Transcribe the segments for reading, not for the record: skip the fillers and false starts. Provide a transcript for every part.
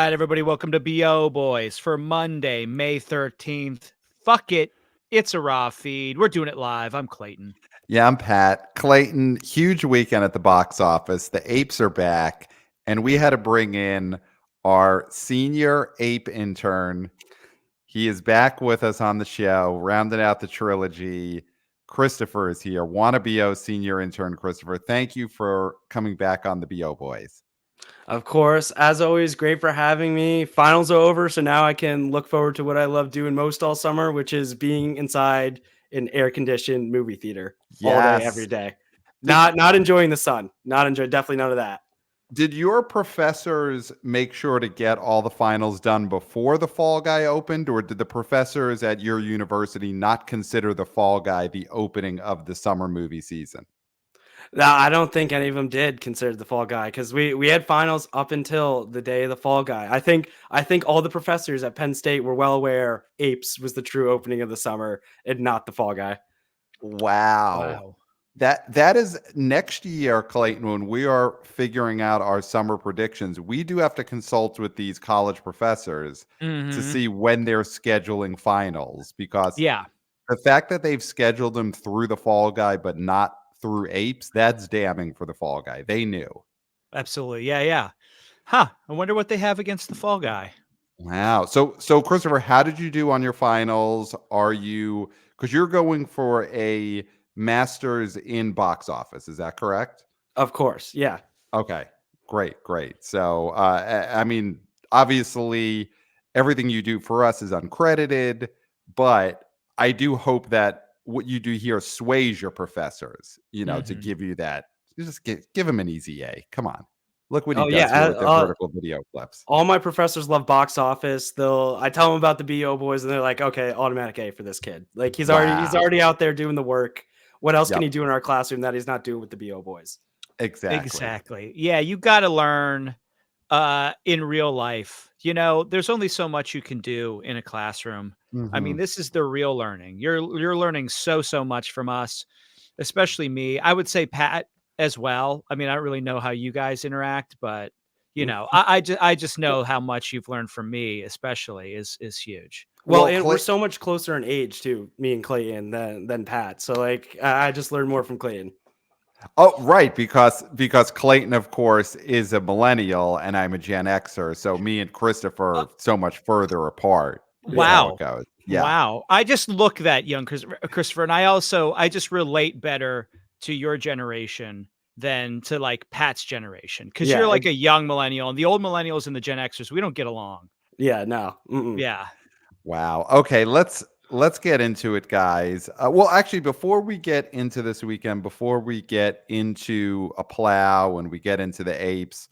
right, everybody, welcome to BO Boys for Monday, May 13th. Fuck it. It's a raw feed. We're doing it live. I'm Clayton. Yeah, I'm Pat. Clayton, huge weekend at the box office. The apes are back, and we had to bring in our senior ape intern. He is back with us on the show, rounding out the trilogy. Christopher is here. Wanna BO senior intern Christopher. Thank you for coming back on the BO Boys. Of course, as always, great for having me. Finals are over, so now I can look forward to what I love doing most all summer, which is being inside an air-conditioned movie theater all day, every Yes. day. Did Not enjoying the sun. Definitely none of that. did your professors make sure to get all the finals done before the Fall Guy opened, or did the professors at your university not consider the Fall Guy the opening of the summer movie season? No, I don't think any of them did consider the Fall Guy because we had finals up until the day of the Fall Guy. I think all the professors at Penn State were well aware Apes was the true opening of the summer and not the Fall Guy. Wow. Wow. That is next year, Clayton, when we are figuring out our summer predictions. We do have to consult with these college professors to Mm-hmm. see when they're scheduling finals, because Yeah, the fact that they've scheduled them through the Fall Guy but not through Apes, that's damning for the Fall Guy. They knew. absolutely. Yeah. Huh. I wonder what they have against the Fall Guy. Wow. So Christopher, how did you do on your finals? Are you, because you're going for a master's in box office, is that correct? Of course, yeah. Okay. Great. So I mean, obviously everything you do for us is uncredited, but I do hope that what you do here sways your professors, to Mm-hmm. give you that. You just give them an easy A. Come on. Look what he Oh does yeah, here with the vertical video clips. all my professors love box office. I tell them about the BO boys, and they're like, "Okay, automatic A for this kid. Like he's Wow. already out there doing the work. What else can he Yep. do in our classroom that he's not doing with the BO boys?" Exactly. Exactly. Yeah, you got to learn in real life. There's only so much you can do in a classroom. I mean, Hmm. this is the real learning. You're learning so much from us, especially me. I would say Pat as well. I mean, I don't really know how you guys interact, but I just know how much you've learned from me, especially is huge. Well, Well, and we're so much closer in age too, me and Clayton, than Pat. So like, I just learned more from Clayton. oh, right, because Clayton, of course, is a millennial and I'm a Gen Xer, so me and Christopher Uh, are so much further apart is Yeah. how it wow. goes. Yeah. Wow. I just look that young, Christopher, and I just relate better to your generation than to like Pat's generation because Yeah. you're like a young millennial, and the old millennials and the Gen Xers, we don't get along. Yeah. No. Mm-mm. Yeah. Wow. Okay, let's get into it, guys. Well, actually, before we get into this weekend, before we get into a plow and we get into the apes,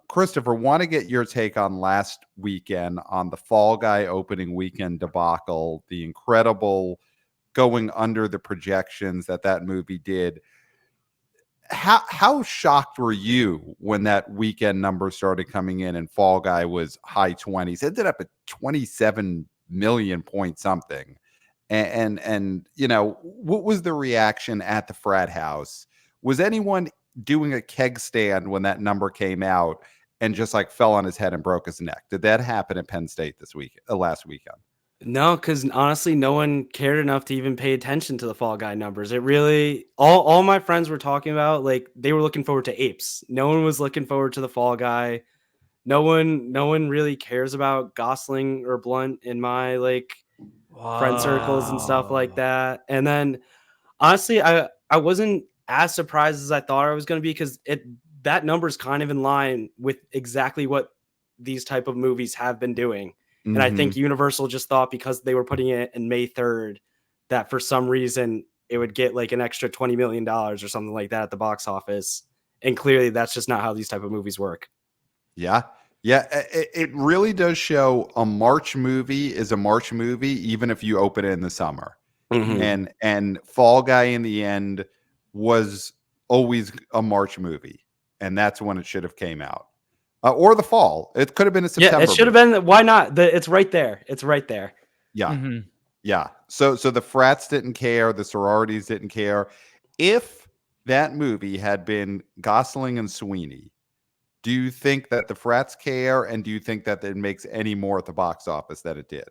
Christopher, want to get your take on last weekend on the Fall Guy opening weekend debacle, the incredible going under the projections that movie did. How shocked were you when that weekend number started coming in and Fall Guy was high 20s, ended up at 27 million point something? And what was the reaction at the frat house? Was anyone doing a keg stand when that number came out and just like fell on his head and broke his neck? Did that happen at Penn State last weekend? No, because honestly, no one cared enough to even pay attention to the Fall Guy numbers. It really all my friends were talking about, like they were looking forward to Apes. No one was looking forward to the Fall Guy. No one really cares about Gosling or Blunt in my like friend circles and stuff like Wow. that. And then honestly, I wasn't as surprised as I thought I was going to be because that number is kind of in line with exactly what these type of movies have been doing. And I Hmm. think Universal just thought because they were putting it in May 3rd that for some reason it would get like an extra $20 million or something like that at the box office. And clearly that's just not how these type of movies work. Yeah. Yeah, it really does show a March movie is a March movie, even if you open it in the summer. Mm-hmm. And Fall Guy in the end was always a March movie, and that's when it should have came out, or the fall. It could have been a Yeah, it September should have movie. been. Why not? It's right there. It's right there. Yeah, Mhm. yeah. So the frats didn't care, the sororities didn't care. If that movie had been Gosling and Sweeney, Do you think that the frats care, and do you think that it makes any more at the box office than it did?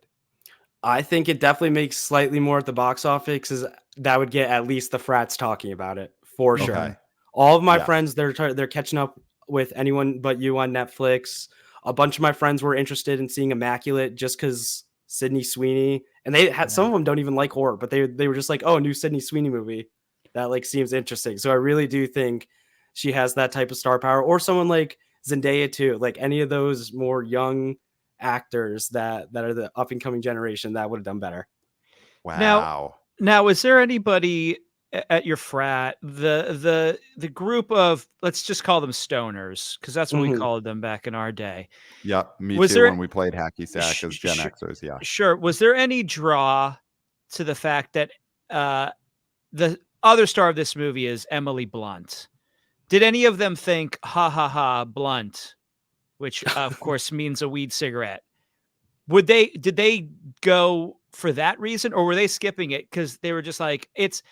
I think it definitely makes slightly more at the box office because that would get at least the frats talking about it for sure. Okay. All of my Yeah. friends, they're catching up with Anyone But You on Netflix. A bunch of my friends were interested in seeing Immaculate just because Sydney Sweeney, and they had some of them don't even like horror, but they were just like, oh, a new Sydney Sweeney movie that like seems interesting. So I really do think she has that type of star power, or someone like Zendaya too, like any of those more young actors that are the up and coming generation that would have done better. Wow. Now, is there anybody at your frat, the group of, let's just call them stoners, because that's what we Mhm. called them back in our day. Yep. Me Was too. there When we played hacky sack sh- as Gen sh- Xers. Yeah. sure, was there any draw to the fact that the other star of this movie is Emily Blunt? Did any of them think, ha ha ha, Blunt, which of course means a weed cigarette? Did they go for that reason, or were they skipping it because they were just like, it's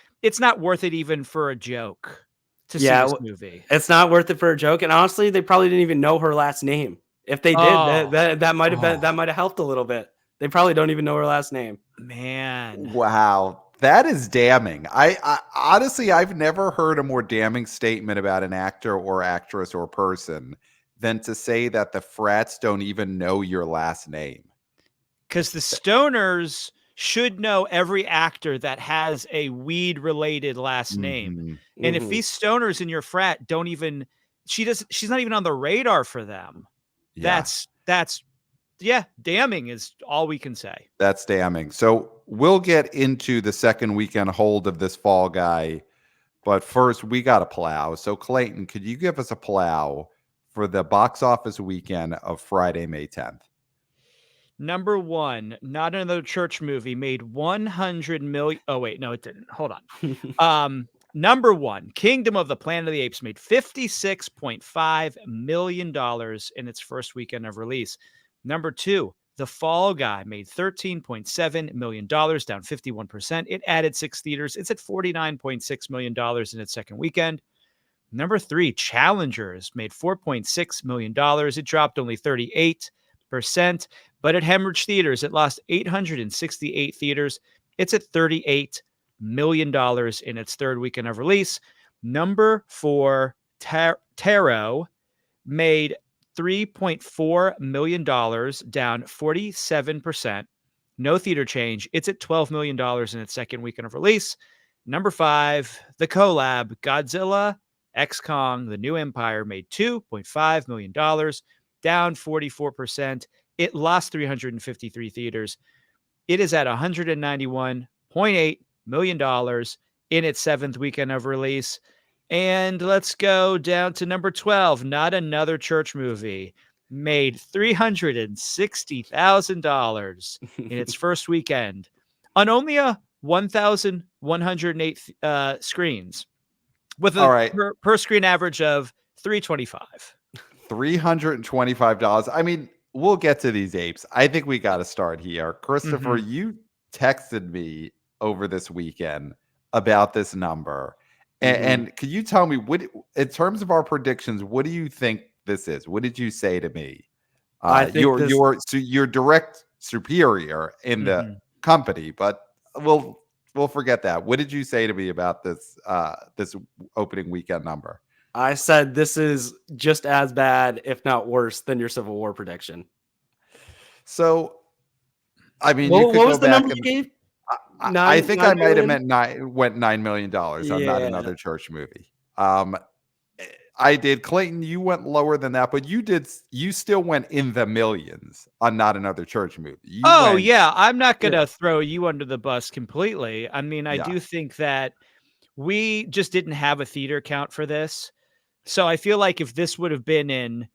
not worth it even for a joke to see Yeah, this movie? it's not worth it for a joke. And honestly, they probably didn't even know her last name. If they did, Oh, that might have been that Oh, might have helped a little bit. They probably don't even know her last name. man. wow. That is damning. I honestly, I've never heard a more damning statement about an actor or actress or person than to say that the frats don't even know your last name. Because the stoners should know every actor that has a weed related last name. Mhm. And if Mhm. these stoners in your frat don't even, she's not even on the radar for them. Yeah. That's yeah, damning is all we can say. That's damning. So we'll get into the second weekend hold of this Fall Guy, but first we got a plow. So Clayton, could you give us a plow for the box office weekend of Friday, May 10th? Number one, Not Another Church Movie made 100 million. Oh, wait, no, it didn't. Hold on. Number one, Kingdom of the Planet of the Apes made $56.5 million in its first weekend of release. Number two, The Fall Guy made $13.7 million, down 51%. It added 6 theaters. It's at $49.6 million in its second weekend. Number three, Challengers made $4.6 million. It dropped only 38%, but it hemorrhaged theaters. It lost 868 theaters. It's at $38 million in its third weekend of release. Number four, Tarot made $3.4 million, down 47%. No theater change. It's at $12 million in its second weekend of release. Number five, the collab, Godzilla X Kong, The New Empire, made $2.5 million, down 44%. It lost 353 theaters. It is at $191.8 million in its seventh weekend of release. And let's go down to number 12, Not Another Church Movie, made $360,000 in its first weekend on only 1,108 screens, with All a right. per screen average of $325. $325. I mean, we'll get to these apes. I think we got to start here. Christopher, Mhm. you texted me over this weekend about this number. And could you tell me what, in terms of our predictions, what do you think this is? What did you say to me? I think this So your direct superior in the Mhm. company, but we'll forget that. What did you say to me about this this opening weekend number? I said this is just as bad, if not worse, than your Civil War prediction. So I mean, you could What go was the number back you and gave? I Nine think I nine might have million. meant went $9 million on Not Yeah. Another Church Movie. I did. Clayton, you went lower than that, but you still went in the millions on Not Another Church Movie. You Oh, went, yeah, I'm not Yeah. gonna throw you under the bus completely. I mean, I yeah. do think that we just didn't have a theater count for this. So I feel like if this would have been in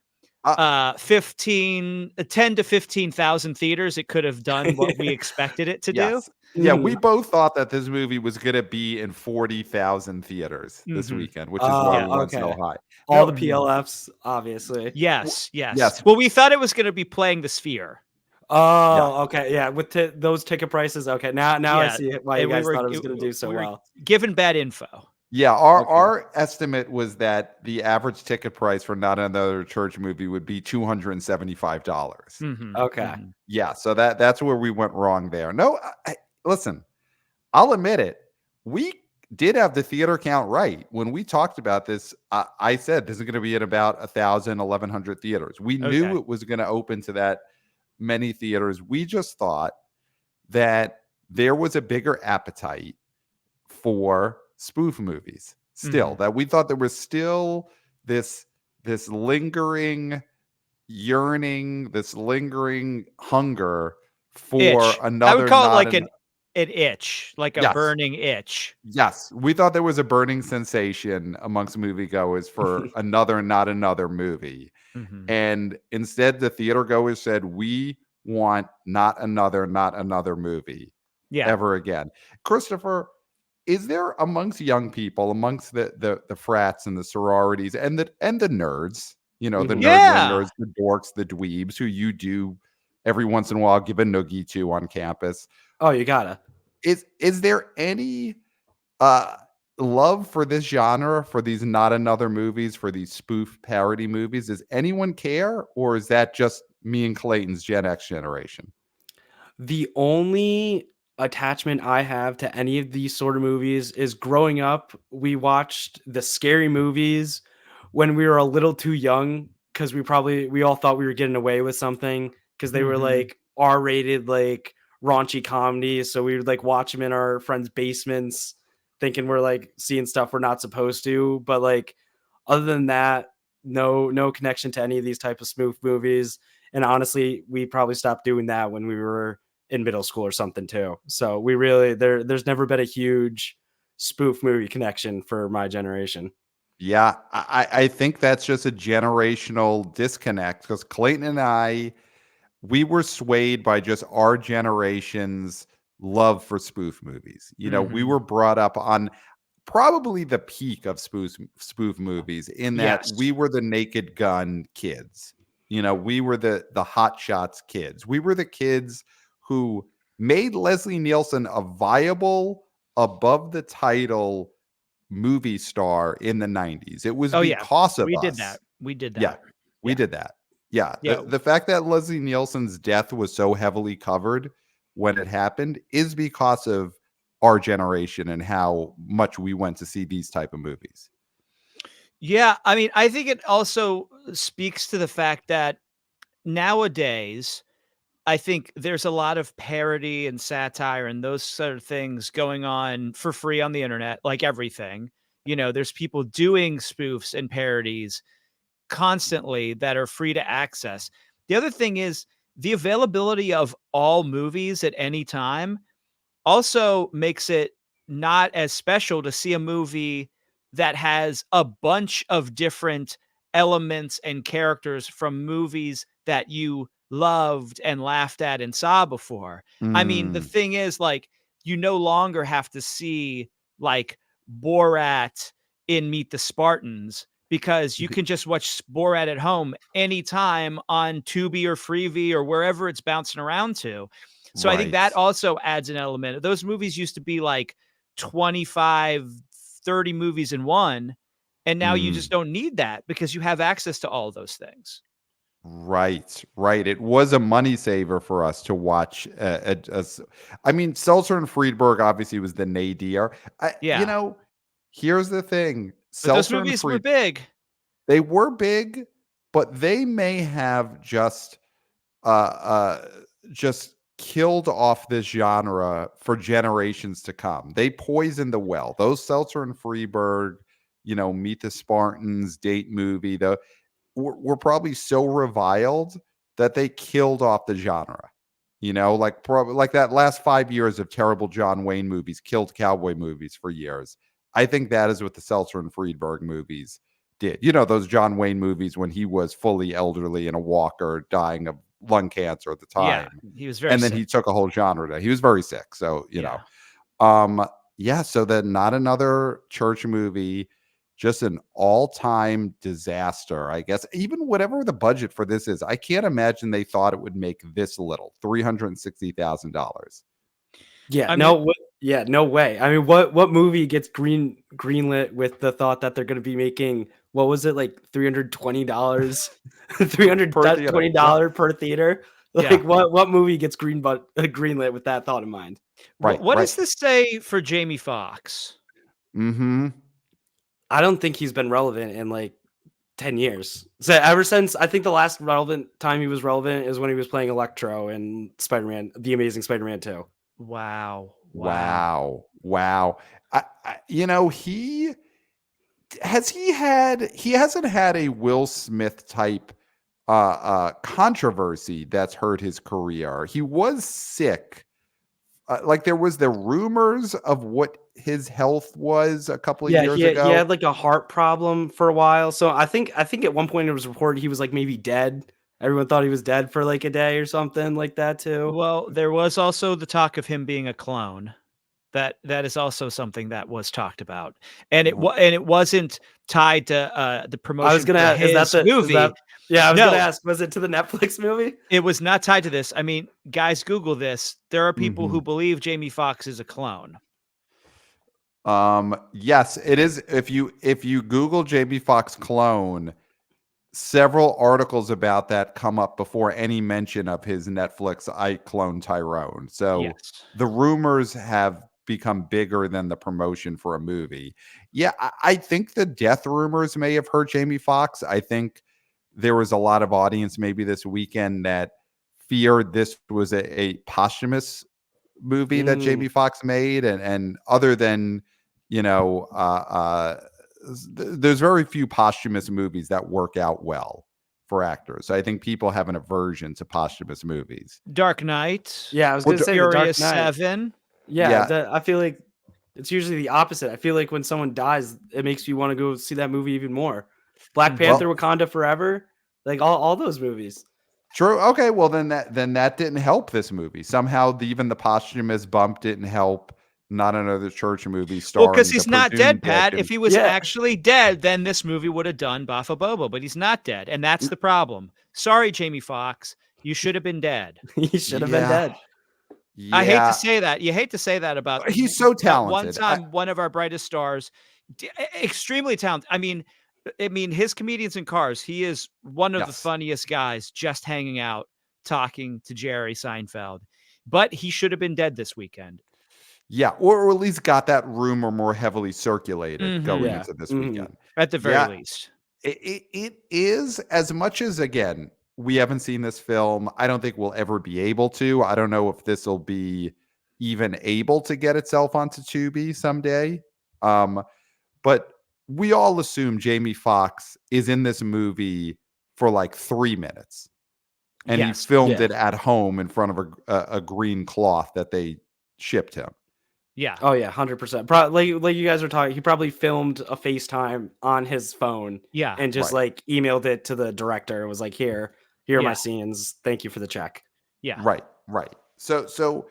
Uh, 10 to 15,000 theaters, it could have done what we expected it to do. yes. Yeah, we Mhm. both thought that this movie was going to be in 40,000 theaters this Mhm. weekend, which is why Yeah. we went Okay. so high. All the No, PLFs, obviously. Yes, yes. yes. Well, we thought it was gonna be playing the Sphere. Yeah. Oh, okay. Yeah, with those ticket prices. Okay, now I Yeah, see why you and we guys were thought it was going to do so we were well. given bad info. Yeah, Okay. our estimate was that the average ticket price for Not Another Church Movie would be $275. Mhm, Okay. mhm. Yeah, so that's where we went wrong there. No, listen, I'll admit it. We did have the theater count right. When we talked about this, I said this is going to be at about 1,000, 1,100 theaters. We knew Okay. it was going to open to that many theaters. We just thought that there was a bigger appetite for spoof movies still, Mhm. that we thought there was still this lingering yearning, this lingering hunger for Itch. I would another call it not like an an itch, like a yes. burning itch. Yes, we thought there was a burning sensation amongst moviegoers for another not another movie. Mhm. And instead the theater goers said, "We want not another movie Yeah. ever again." Christopher, is there amongst young people, amongst the frats and the sororities and the nerds, the Mhm. nerd Yeah. nerds, the dorks, the dweebs who you do every once in a while give a noogie to on campus? Oh, you gotta. Is there any uh love for this genre, for these not another movies, for these spoof parody movies? Does anyone care, or is that just me and Clayton's Gen X generation? The only attachment I have to any of these sort of movies is growing up, we watched the scary movies when we were a little too young because we all thought we were getting away with something because they were Mhm. like R-rated, like raunchy comedies. So we would like watch them in our friends' basements, thinking we're like seeing stuff we're not supposed to. But like other than that, no connection to any of these type of spoof movies. And honestly, we probably stopped doing that when we were in middle school or something too. So we really there's never been a huge spoof movie connection for my generation. Yeah, I think that's just a generational disconnect because Clayton and I, we were swayed by just our generation's love for spoof movies. We Mhm. were brought up on probably the peak of spoof movies in that Yes. we were the Naked Gun kids. We were the Hot Shots kids. We were the kids who made Leslie Nielsen a viable, above the title movie star in the 90s. It was Oh, yeah. because of We did us. that. We did Yeah, that. we Yeah. did that. Yeah, Yeah. the fact that Leslie Nielsen's death was so heavily covered when it happened is because of our generation and how much we went to see these type of movies. Yeah, I mean, I think it also speaks to the fact that nowadays, I think there's a lot of parody and satire and those sort of things going on for free on the internet, like everything. There's people doing spoofs and parodies constantly that are free to access. The other thing is the availability of all movies at any time also makes it not as special to see a movie that has a bunch of different elements and characters from movies that you loved and laughed at and saw before. I mean, the Mm, thing is, like, you no longer have to see like Borat in Meet the Spartans because you can just watch Borat at home anytime on Tubi or Freevee or wherever it's bouncing around to. So I think right. that also adds an element. Those movies used to be like 25, 30 movies in one, and now you Mm, just don't need that because you have access to all those things. right, right. It was a money saver for us to watch. I mean, Seltzer and Friedberg obviously was the nadir. Yeah, Here's the thing: but those Seltzer and movies were Fried, big. they were big, but they may have uh, uh, just killed off this genre for generations to come. They poisoned the well. Those Seltzer and Freeberg, Meet the Spartans, date movie, were probably so reviled that they killed off the genre. Like probably like that last 5 years of terrible John Wayne movies killed cowboy movies for years. I think that is what the Seltzer and Friedberg movies did. Those John Wayne movies when he was fully elderly in a walker, dying of lung cancer at the Yeah, time, he was very and then sick. he took a whole genre to. He was very sick, so Yeah. um, yeah, so then not another church movie, just an all-time disaster, I guess. Even whatever the budget for this is, I can't imagine they thought it would make this little, $360,000. Yeah, I mean, no. Yeah, no way. I mean, what movie gets greenlit with the thought that they're going to be making, what was it, like $320, Per theater. Yeah. $320 per theater? Yeah. Like what movie gets greenlit with that thought in mind? Right. What Right. does this say for Jamie Foxx? Mm-hmm. I don't think he's been relevant in like 10 years. So ever since, I think the last relevant time he was relevant is when he was playing Electro in Spider-Man, The Amazing Spider-Man 2. Wow. Wow. Wow. Wow. He hasn't had a Will Smith type controversy that's hurt his career. He was sick. Like there was the rumors of what his health was a couple of Yeah, years he ago. had like a heart problem for a while. So I think at one point it was reported he was like maybe dead. Everyone thought he was dead for like a day or something like that too. Well, there was also the talk of him being a clone. That is also something that was talked about, and it wasn't tied to the I was promotion gonna for is that his the is movie. that yeah, I was gonna No, ask, was it to the Netflix movie? it was not tied to this. I mean, guys, Google this. There are people Mhm. who believe Jamie Foxx is a clone. Yes, it is. If you Google Jamie Foxx clone, several articles about that come up before any mention of his Netflix I Clone Tyrone. So Yes. the rumors have become bigger than the promotion for a movie. Yeah, I think the death rumors may have hurt Jamie Foxx. I think there was a lot of audience maybe this weekend that feared this was a posthumous movie that Mm. Jamie Foxx made, and other than you know, there's very few posthumous movies that work out well for actors. So I think people have an aversion to posthumous movies. Dark Knight, Yeah, I was Or gonna d- say The Dark Furious Knight. 7. Yeah, yeah, I feel like it's usually the opposite. I feel like when someone dies, it makes you want to go see that movie even more. Black Mhm. Panther, well, Wakanda Forever, like all those movies. true. Okay, well then that didn't help this movie. Somehow even the posthumous bump didn't help Not Another Church movie Well, because starring the he's not dead, presumed dead Pat. If he was Yeah, actually dead, then this movie would have done Bafa Bobo, but he's not dead, and that's the problem. Sorry, Jamie Foxx. You should have been dead. he should have been Yeah, dead. I hate to yeah. say that. You hate to say that about He's so at one talented. time one of our brightest stars, extremely talented. I mean, his comedians in cars. He is one of the Yes. funniest guys, just hanging out, talking to Jerry Seinfeld. But he should have been dead this weekend. Yeah, or at least got that rumor more heavily circulated going Hmm. Yeah. into this Mhm. weekend. At the very Yeah, least. it is, as much as, again, we haven't seen this film. I don't think we'll ever be able to. I don't know if this will be even able to get itself onto Tubi someday. Um, but we all assume Jamie Foxx is in this movie for like 3 minutes, and he Yes. filmed Yeah. it at home in front of a green cloth that they shipped him. Yeah. Oh yeah, 100%. Like you guys were talking, he probably filmed a FaceTime on his phone Yeah. and just Right. like emailed it to the director. It was like, here are my Yeah. scenes. Thank you for the check. Yeah. Right, right. So,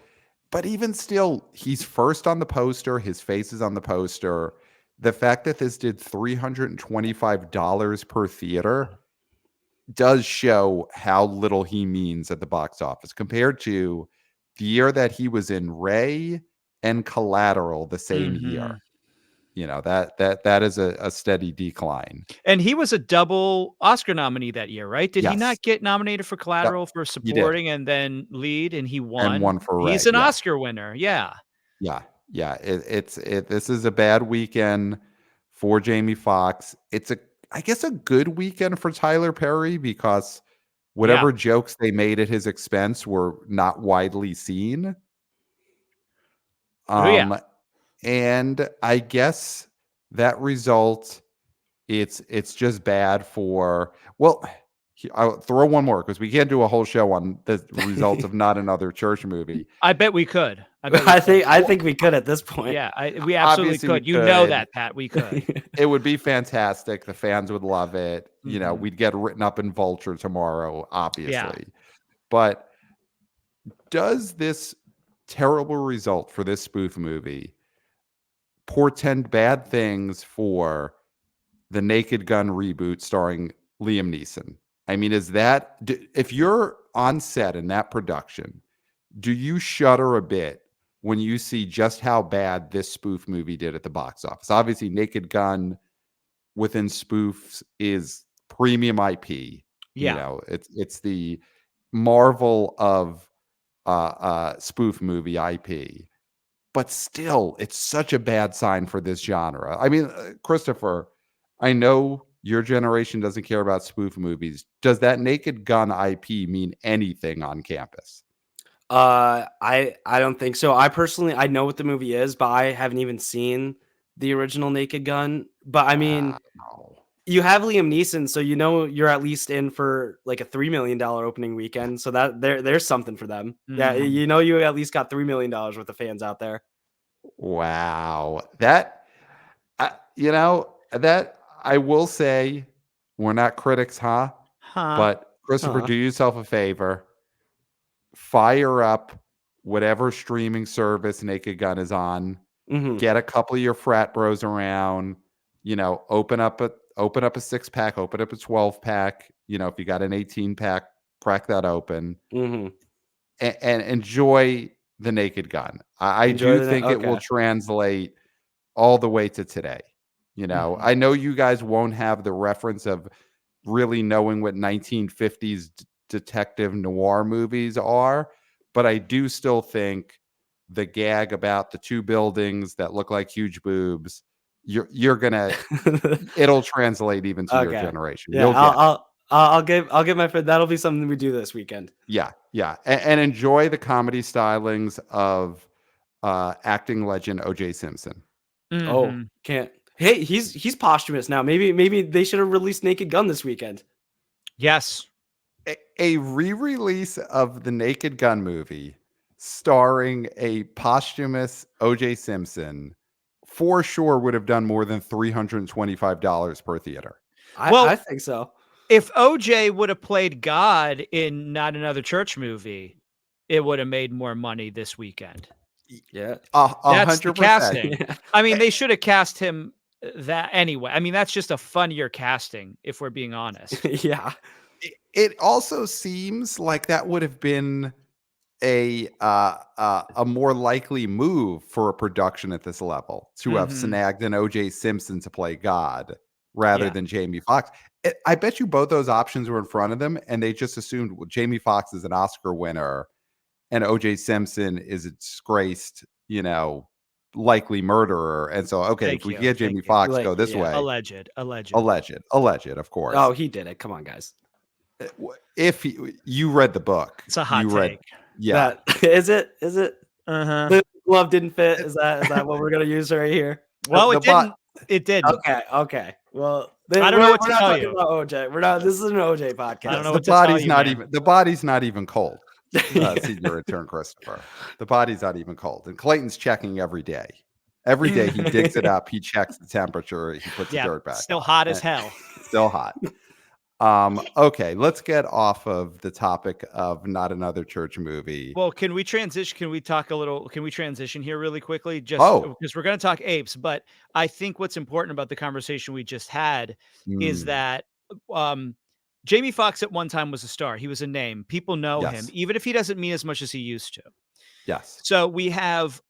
but even still, he's first on the poster. His face is on the poster. The fact that this did $325 per theater does show how little he means at the box office compared to the year that he was in Ray and Collateral the same year. Mhm. That is a steady decline. And he was a double Oscar nominee that year, right? Did he Yes. not get nominated for Yep. Collateral for He did. supporting and then lead, and he And won? one for He's Ray. an Yeah. Oscar winner. Yeah. Yeah, yeah. This is a bad weekend for Jamie Foxx. It's I guess a good weekend for Tyler Perry because Yeah. whatever jokes they made at his expense were not widely seen. Oh, yeah. And I guess that result, it's just bad for, well, I'll throw one more because we can't do a whole show on the results of Not Another Church movie. I bet we could. I bet we I could. think we could at this point. Yeah, we absolutely Obviously, we could. You know could. that, Pat. We could. It would be fantastic. The fans would love it. Mhm. We'd get written up in Vulture tomorrow, Yeah. obviously. But does this terrible result for this spoof movie portend bad things for the Naked Gun reboot starring Liam Neeson? I mean, if you're on set in that production, do you shudder a bit when you see just how bad this spoof movie did at the box office. Obviously, Naked Gun within spoofs is premium IP. You Yeah. know, it's the Marvel of spoof movie IP. But still, it's such a bad sign for this genre. I mean, Christopher, I know your generation doesn't care about spoof movies. Does that Naked Gun IP mean anything on campus? I don't think so. I know what the movie is, but I haven't even seen the original Naked Gun. But I mean, Wow. you have Liam Neeson, so you know you're at least in for like a $3 million opening weekend. So that there's something for them. Yeah, Mhm. you know you at least got $3 million worth of fans out there. Wow. That, that I will say, we're not critics, huh? Huh. But Christopher, Huh. do yourself a favor. Fire up whatever streaming service Naked Gun is on. Hmm. Get a couple of your frat bros around. Open up a 6-pack, open up a 12-pack. If you got an 18-pack, crack that open Hmm. and enjoy the Naked Gun. I Enjoy do the think it will okay. translate all the way to today. Mhm. I know you guys won't have the reference of really knowing what 1950s detective noir movies are, but I do still think the gag about the two buildings that look like huge boobs, you're gonna it'll translate even to your Okay. generation. Yeah, You'll get it. I'll give my friend. That'll be something we do this weekend. Yeah, yeah. And enjoy the comedy stylings of acting legend OJ Simpson. Oh, Mhm. can't. Hey, he's posthumous now. Maybe they should have released Naked Gun this weekend. Yes. A re-release of the Naked Gun movie starring a posthumous OJ Simpson for sure would have done more than $325 per theater. Well, I think so. if OJ would have played God in Not Another Church Movie, it would have made more money this weekend. Yeah. A That's the 100%. casting. Yeah. I mean, they should have cast him that anyway. I mean, that's just a funnier casting, if we're being honest. Yeah. It also seems like that would have been a more likely move for a production at this level to have Mhm. snagged an OJ Simpson to play God rather Yeah. than Jamie Foxx. I bet you both those options were in front of them, and they just assumed, well, Jamie Foxx is an Oscar winner, and OJ Simpson is a disgraced, likely murderer. And so, okay, if Thank we you. get Thank Jamie you. Foxx go Like, this yeah. way, Alleged. alleged, of course. Oh, he did it. Come on, guys. If you read the book, It's a hot you read, take. yeah. That is it. Is it? Uh-huh. The glove didn't fit. Is that what we're gonna use right here? Well, The it bot. didn't. It didn't. Okay. Well, I then don't know what we're to not tell talking you. about OJ. We're not. This is an OJ I don't know podcast. The what to tell body's you, not man. even the body's not even cold. Senior intern Christopher. The body's not even cold. And Clayton's checking every day. Every day he digs it up, he checks the temperature, he puts the Yeah, dirt back still on. hot as And hell. it's still hot. Okay, let's get off of the topic of Not Another Church Movie. Well, can we transition? Can we talk a little? Can we transition here really quickly? Just Oh, because we're going to talk apes, but I think what's important about the conversation we just had is mm, that um, Jamie Foxx at one time was a star. He was a name. People know him, yes, even if he doesn't mean as much as he used to. yes. So we have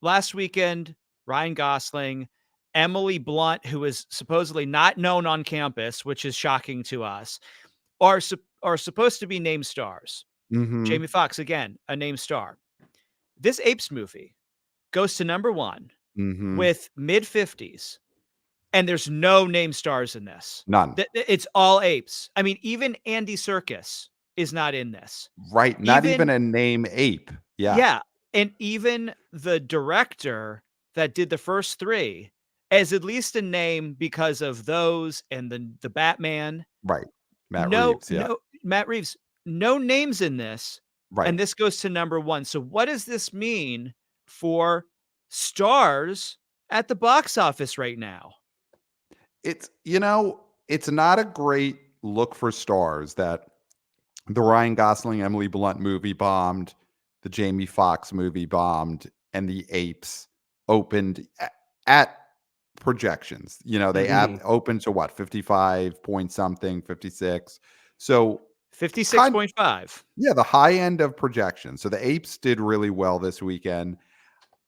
last weekend Ryan Gosling, Emily Blunt, who is supposedly not known on campus, which is shocking to us, are supposed to be named stars. Mm-hmm. Jamie Foxx, again, a named star. This Apes movie goes to number one Mm-hmm. with mid-50s, and there's no named stars in this. None. It's all apes. I mean, even Andy Serkis is not in this. Right. Not even Even a name ape. Yeah. yeah, and even the director that did the first three has at least a name because of those and the Batman. Right. Matt No, Reeves. Yeah. no, Matt Reeves, no names in this, Right. and this goes to number one. So what does this mean for stars at the box office right now? It's it's not a great look for stars that the Ryan Gosling, Emily Blunt movie bombed, the Jamie Foxx movie bombed, and the Apes opened at projections. They Mhm. opened to what, 55 point something, 56. So kind 56.5. yeah, the high end of projections. So the Apes did really well this weekend.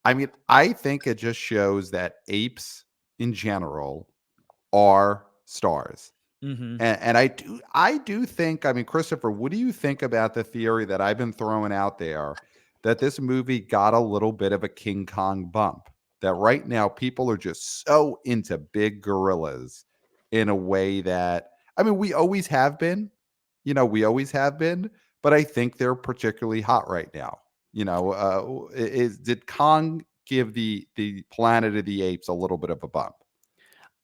I mean, I think it just shows that apes in general are stars. Mm-hmm. And I do think, I mean, Christopher, what do you think about the theory that I've been throwing out there that this movie got a little bit of a King Kong bump? That right now people are just so into big gorillas in a way that, I mean, we always have been, we always have been, but I think they're particularly hot right now. Did Kong give the Planet of the Apes a little bit of a bump?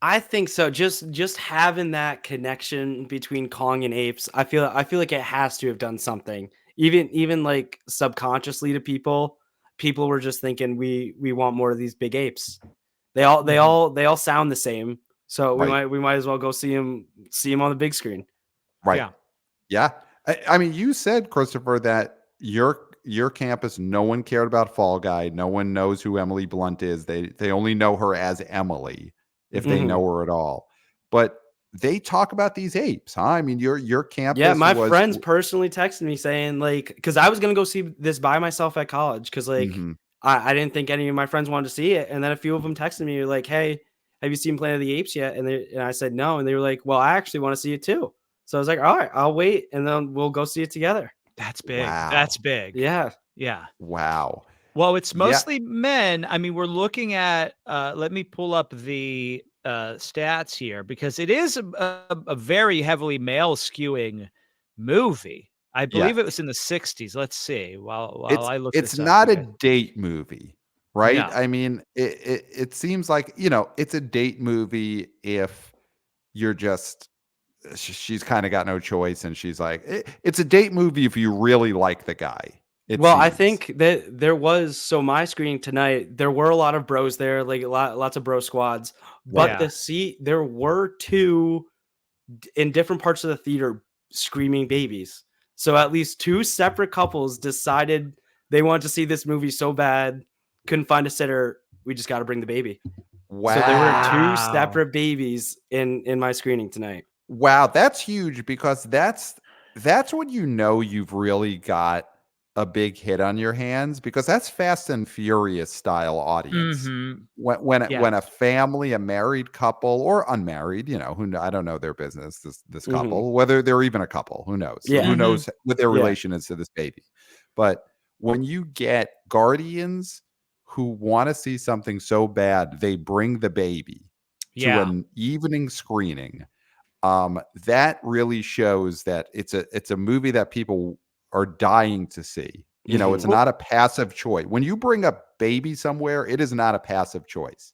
I think so. Just having that connection between Kong and apes, I feel like it has to have done something. Even like subconsciously to people, people were just thinking we want more of these big apes. They all they Mm-hmm. all they all sound the same, so we Right. might as well go see him on the big screen. Right. Yeah. Yeah. I mean, you said, Christopher, that your campus, no one cared about Fall Guy. No one knows who Emily Blunt is. They only know her as Emily, if they Mhm. know her at all. But they talk about these apes, huh? I mean, your Yeah, campus my was. friends personally texted me saying like, because I was gonna go see this by myself at college, because like Mhm. I didn't think any of my friends wanted to see it, and then a few of them texted me like, "Hey, have you seen Planet of the Apes yet?" And I said no, and they were like, "Well, I actually want to see it too." So I was like, "All right, I'll wait, and then we'll go see it together." That's big. That's Wow. big. Yeah. Yeah. Wow. Well, it's Yeah. mostly men. I mean, we're looking at let me pull up the stats here because it is a very heavily male skewing movie. I Yeah. believe it was in the 60s. Let's see. While It's I look it's this up not a here. date movie, right? No. I mean, it seems like, it's a date movie if you're just she's kind of got no choice, and she's like, it's a date movie if you really like the guy, it Well, I seems. think that there was, so my screening tonight, there were a lot of bros there, like lots of bro squads, but Right. Yeah. there were two in different parts of the theater screaming babies. So at least two separate couples decided they wanted to see this movie so bad, couldn't find a sitter. We just got to bring the baby. So there were two Wow. separate babies in my screening tonight. Wow, that's huge, because that's when you've really got a big hit on your hands, because that's Fast and Furious style audience. Mhm. When a Yes. family, a married couple or unmarried, I don't know their business, this Hmm. couple, whether they're even a couple, who knows? Who Yeah, Mhm. knows what their yeah, relation is to this baby. But when you get guardians who want to see something so bad, they bring the baby to Yeah. an evening screening. That really shows that it's a movie that people are dying to see. It's hmm, Well, not a passive choice. When you bring a baby somewhere, it is not a passive choice.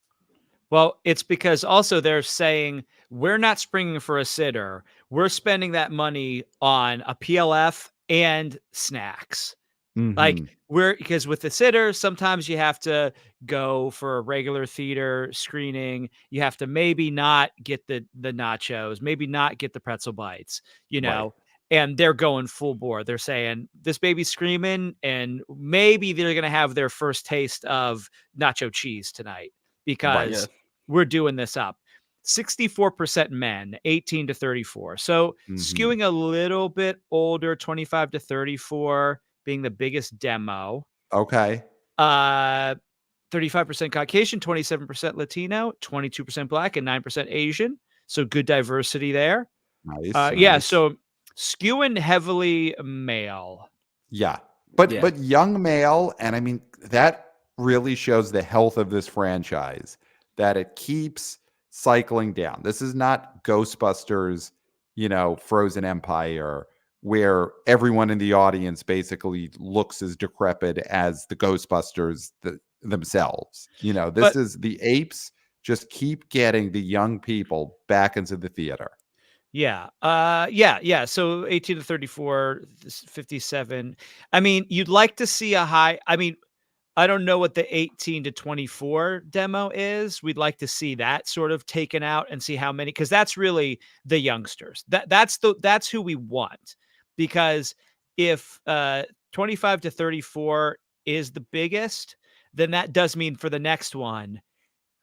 Well, it's because also they're saying, "We're not springing for a sitter. We're spending that money on a PLF and snacks." Like, Mhm. we're because with the sitter, sometimes you have to go for a regular theater screening. You have to maybe not get the nachos, maybe not get the pretzel bites, you Right. know, and they're going full bore. They're saying, "This baby's screaming," and maybe they're gonna have their first taste of nacho cheese tonight Right. yeah. because we're doing this up. 64% men, 18 to 34. So Mhm. skewing a little bit older, 25 to 34 being the biggest demo. Okay. Uh 35% Caucasian, 27% Latino, 22% Black, and 9% Asian. So good diversity there. Nice, Yeah, nice. so skewing heavily male. Yeah. But Yeah. but young male, and I mean, that really shows the health of this franchise, that it keeps cycling down. This is not Ghostbusters, Frozen Empire, where everyone in the audience basically looks as decrepit as the Ghostbusters themselves. This But is the apes just keep getting the young people back into the theater. yeah, yeah. So 18 to 34, 57. I mean, you'd like to see a high. I mean, I don't know what the 18 to 24 demo is. We'd like to see that sort of taken out and see how many, because that's really the youngsters. That's who we want. Because if 25 to 34 is the biggest, then that does mean for the next one,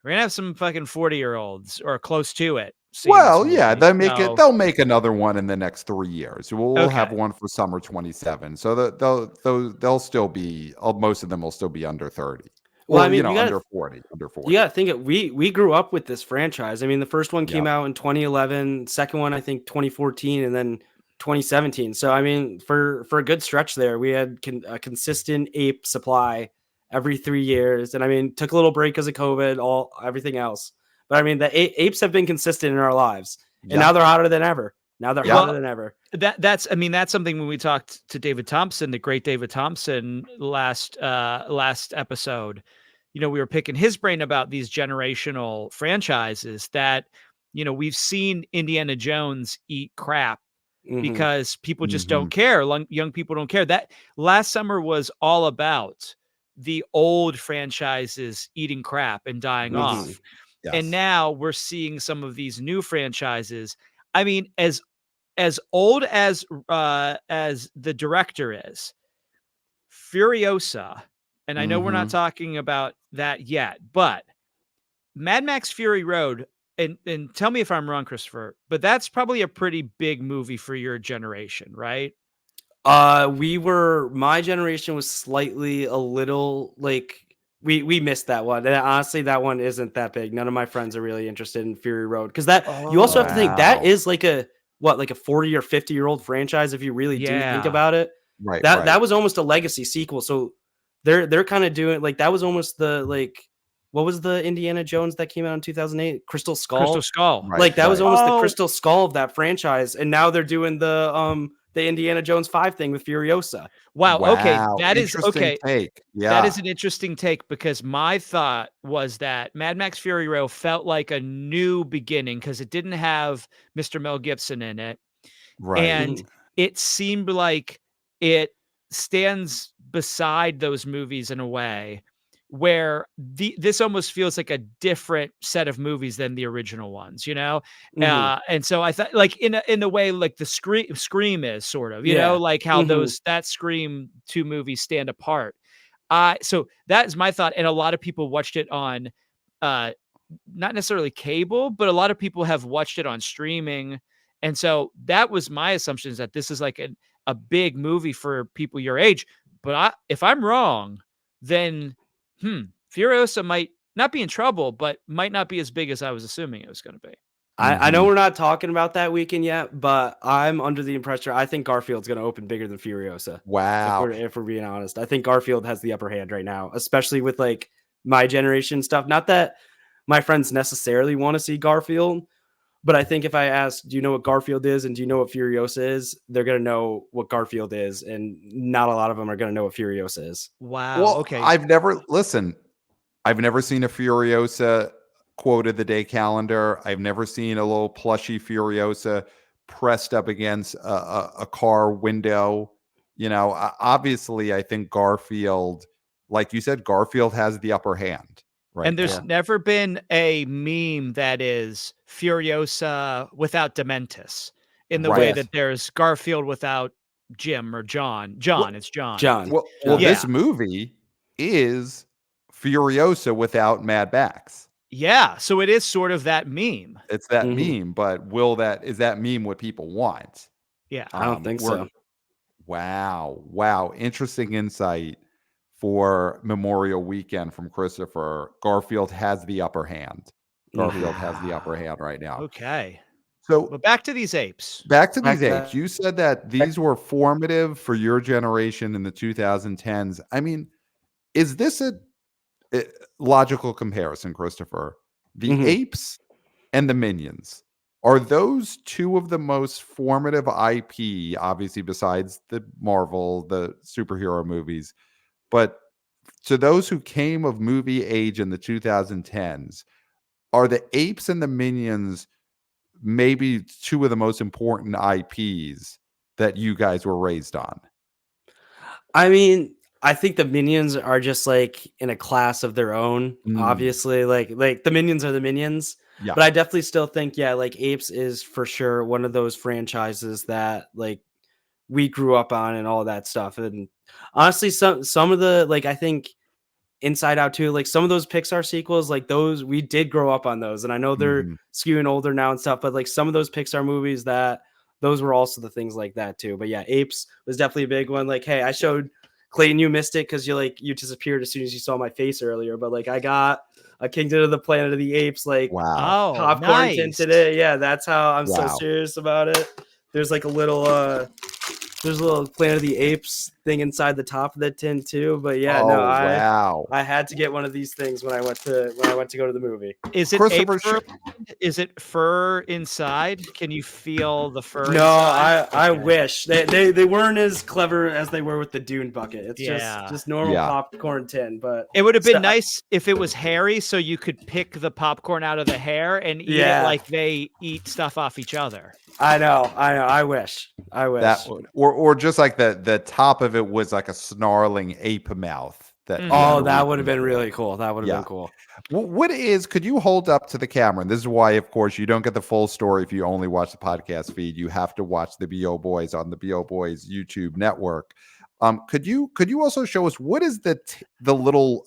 we're gonna have some fucking 40-year-olds or close to it seeing this Well, yeah, movie. So they'll make another one in the next 3 years. We'll have okay. one for summer '27. So they'll still be most of them will still be under 30. Well, I or mean, under 40, under you 40. gotta think it. We grew up with this franchise. I mean, the first one came Yep. out in 2011, second one I think 2014, and then 2017. So I mean, for a good stretch there, we had a consistent ape supply every 3 years, and I mean, took a little break because of COVID, everything else. But I mean, the apes have been consistent in our lives, and now Yeah. they're hotter than ever. Now they're Yeah. hotter than ever. That's I mean, that's something when we talked to David Thompson, the great David Thompson last episode, we were picking his brain about these generational franchises that, we've seen Indiana Jones eat crap Mhm. because people just Mhm. don't care. Young people don't care. That last summer was all about the old franchises eating crap and dying Mhm. off. And Yes. now we're seeing some of these new franchises. I mean, as old as the director is, Furiosa, and I know we're not Mhm. talking about that yet, but Mad Max Fury Road, and tell me if I'm wrong, Christopher, but that's probably a pretty big movie for your generation, right? My generation was slightly a little like we missed that one. And honestly, that one isn't that big. None of my friends are really interested in Fury Road because that you also have to think that Wow. is like a 40 or 50-year-old franchise if you really do think Yeah. about it. Right, That right. was almost a legacy sequel. So they're kind of doing like that was almost the like what was the Indiana Jones that came out in 2008? Crystal Crystal Skull. Skull. Right, Like that was right. almost the Oh, crystal skull of that franchise, and now they're doing the Indiana Jones 5 thing with Furiosa. wow. Okay. Wow, That is interesting okay. take. That is Yeah. an interesting take because my thought was that Mad Max Fury Road felt like a new beginning because it didn't have Mr. Mel Gibson in it. Right. And Mhm. it seemed like it stands beside those movies in a way where this almost feels like a different set of movies than the original ones, Mhm. and so I thought, like in a way, like the Scream is sort of, Yeah. like how Mhm. that Scream two movies stand apart. So that is my thought, and a lot of people watched it on, uh, not necessarily cable, but a lot of people have watched it on streaming, and so that was my assumption is that this is like a big movie for people your age. But if I'm wrong, then Furiosa might not be in trouble, but might not be as big as I was assuming it was going to be. I know Mhm. we're not talking about that weekend yet, but I'm under the impression I think Garfield's gonna open bigger than Furiosa. Wow. If we're being honest. I think Garfield has the upper hand right now, especially with like my generation stuff. Not that my friends necessarily want to see Garfield, but I think if I ask, do you know what Garfield is and do you know what Furiosa is? They're gonna know what Garfield is, and not a lot of them are gonna know what Furiosa is. Wow. Well, Okay. I've never seen a Furiosa quote of the day calendar. I've never seen a little plushy Furiosa pressed up against a car window. Obviously, I think Garfield, like you said, Garfield has the upper hand right And there's now. never been a meme that is Furiosa without Dementis in the way Right. Yes. that there's Garfield without Jim or John. Well, John, it's John. John. well, John. this Yeah. movie is Furiosa without Mad Max. Yeah. So it is sort of that meme. It's that Mhm. meme, but is that meme what people want? Yeah. I don't think We're so. Wow, interesting insight for Memorial Weekend from Christopher. Garfield has the upper hand. Mhm. Garfield has the upper Wow. hand right now. Okay. So But back to these apes. back to Back these to apes. that. You said that these were formative for your generation in the 2010s. I mean, is this a logical comparison, Christopher? The Mhm. apes and the minions. Are those two of the most formative IP, obviously, besides the Marvel, the superhero movies? But to those who came of movie age in the 2010s, are the apes and the minions maybe two of the most important IPs that you guys were raised on? I mean, I think the minions are just like in a class of their own. Mm, Obviously, like the minions are the minions, yeah. but I definitely still think yeah, like Apes is for sure one of those franchises that like we grew up on and all that stuff. And honestly, some of the like I think Inside Out too, like some of those Pixar sequels, like those we did grow up on those, and I know they're Mhm. skewing older now and stuff, but like some of those Pixar movies those were also the things like that too. But yeah, Apes was definitely a big one. Like, hey, I showed Clayton, you missed it because you disappeared as soon as you saw my face earlier. But like I got a Kingdom of the Planet of the Apes like Wow. Oh, popcorn tin nice. today. Yeah, that's how I'm so Wow. serious about it. There's like a little Planet of the Apes thing inside the top of the tin too. But yeah, no, Oh, wow. I had to get one of these things when I went to go to the movie. Is it ape Christopher, fur? Is it fur inside? Can you feel the fur No, inside? I Okay. wish they weren't as clever as they were with the Dune bucket. It's Yeah. just normal Yeah. popcorn tin, but It would have been So- nice if it was hairy, so you could pick the popcorn out of the hair and eat it Yeah. like they eat stuff off each other. I know. I wish. that would, or just like the top of it was like a snarling ape mouth. That Mhm. Oh, you that know, would have been really cool. That would have Yeah. been cool. What is, could you hold up to the camera? And this is why, of course, you don't get the full story if you only watch the podcast feed. You have to watch the BO Boys on the BO Boys YouTube network. Could you also show us what is the little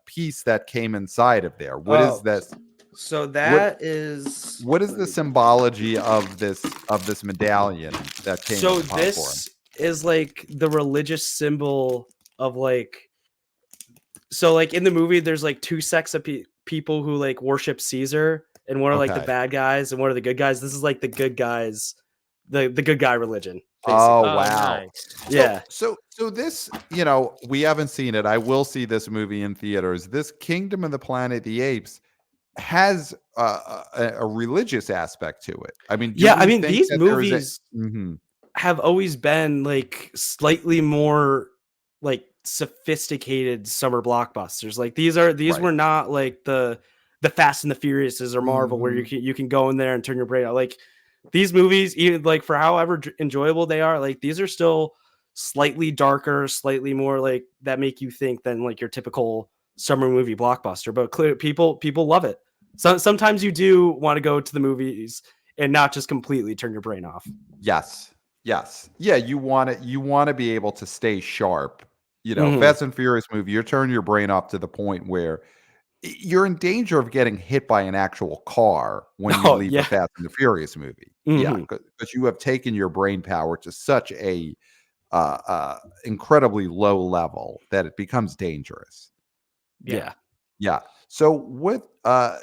piece that came inside of there? What is that? So What is the symbology of this medallion that came so with the popcorn? this is like the religious symbol of like so like in the movie there's like two sects of people who like worship Caesar, and one are like the Okay. bad guys and one are the good guys. This is like the good guys, the good guy religion, basically. Oh, wow. Nice. Yeah. So this, we haven't seen it. I will see this movie in theaters. This Kingdom of the Planet of the Apes has a religious aspect to it. I mean, do Yeah, I we mean think these that there is movies Mhm. have always been like slightly more like sophisticated summer blockbusters. Like these Right. were not like the Fast and the Furiouses or Marvel where Mhm. you can go in there and turn your brain out. Like these movies, even like for however enjoyable they are, like these are still slightly darker, slightly more like that make you think than like your typical summer movie blockbuster. But clear people love it. So sometimes you do want to go to the movies and not just completely turn your brain off. Yes. Yeah, you want to be able to stay sharp. Mhm. Fast and Furious movie, you're turning your brain off to the point where you're in danger of getting hit by an actual car when you Oh, leave a yeah. Fast and the Furious movie. Yeah, Mhm. because you have taken your brain power to such a incredibly low level that it becomes dangerous. Yeah. Yeah. So what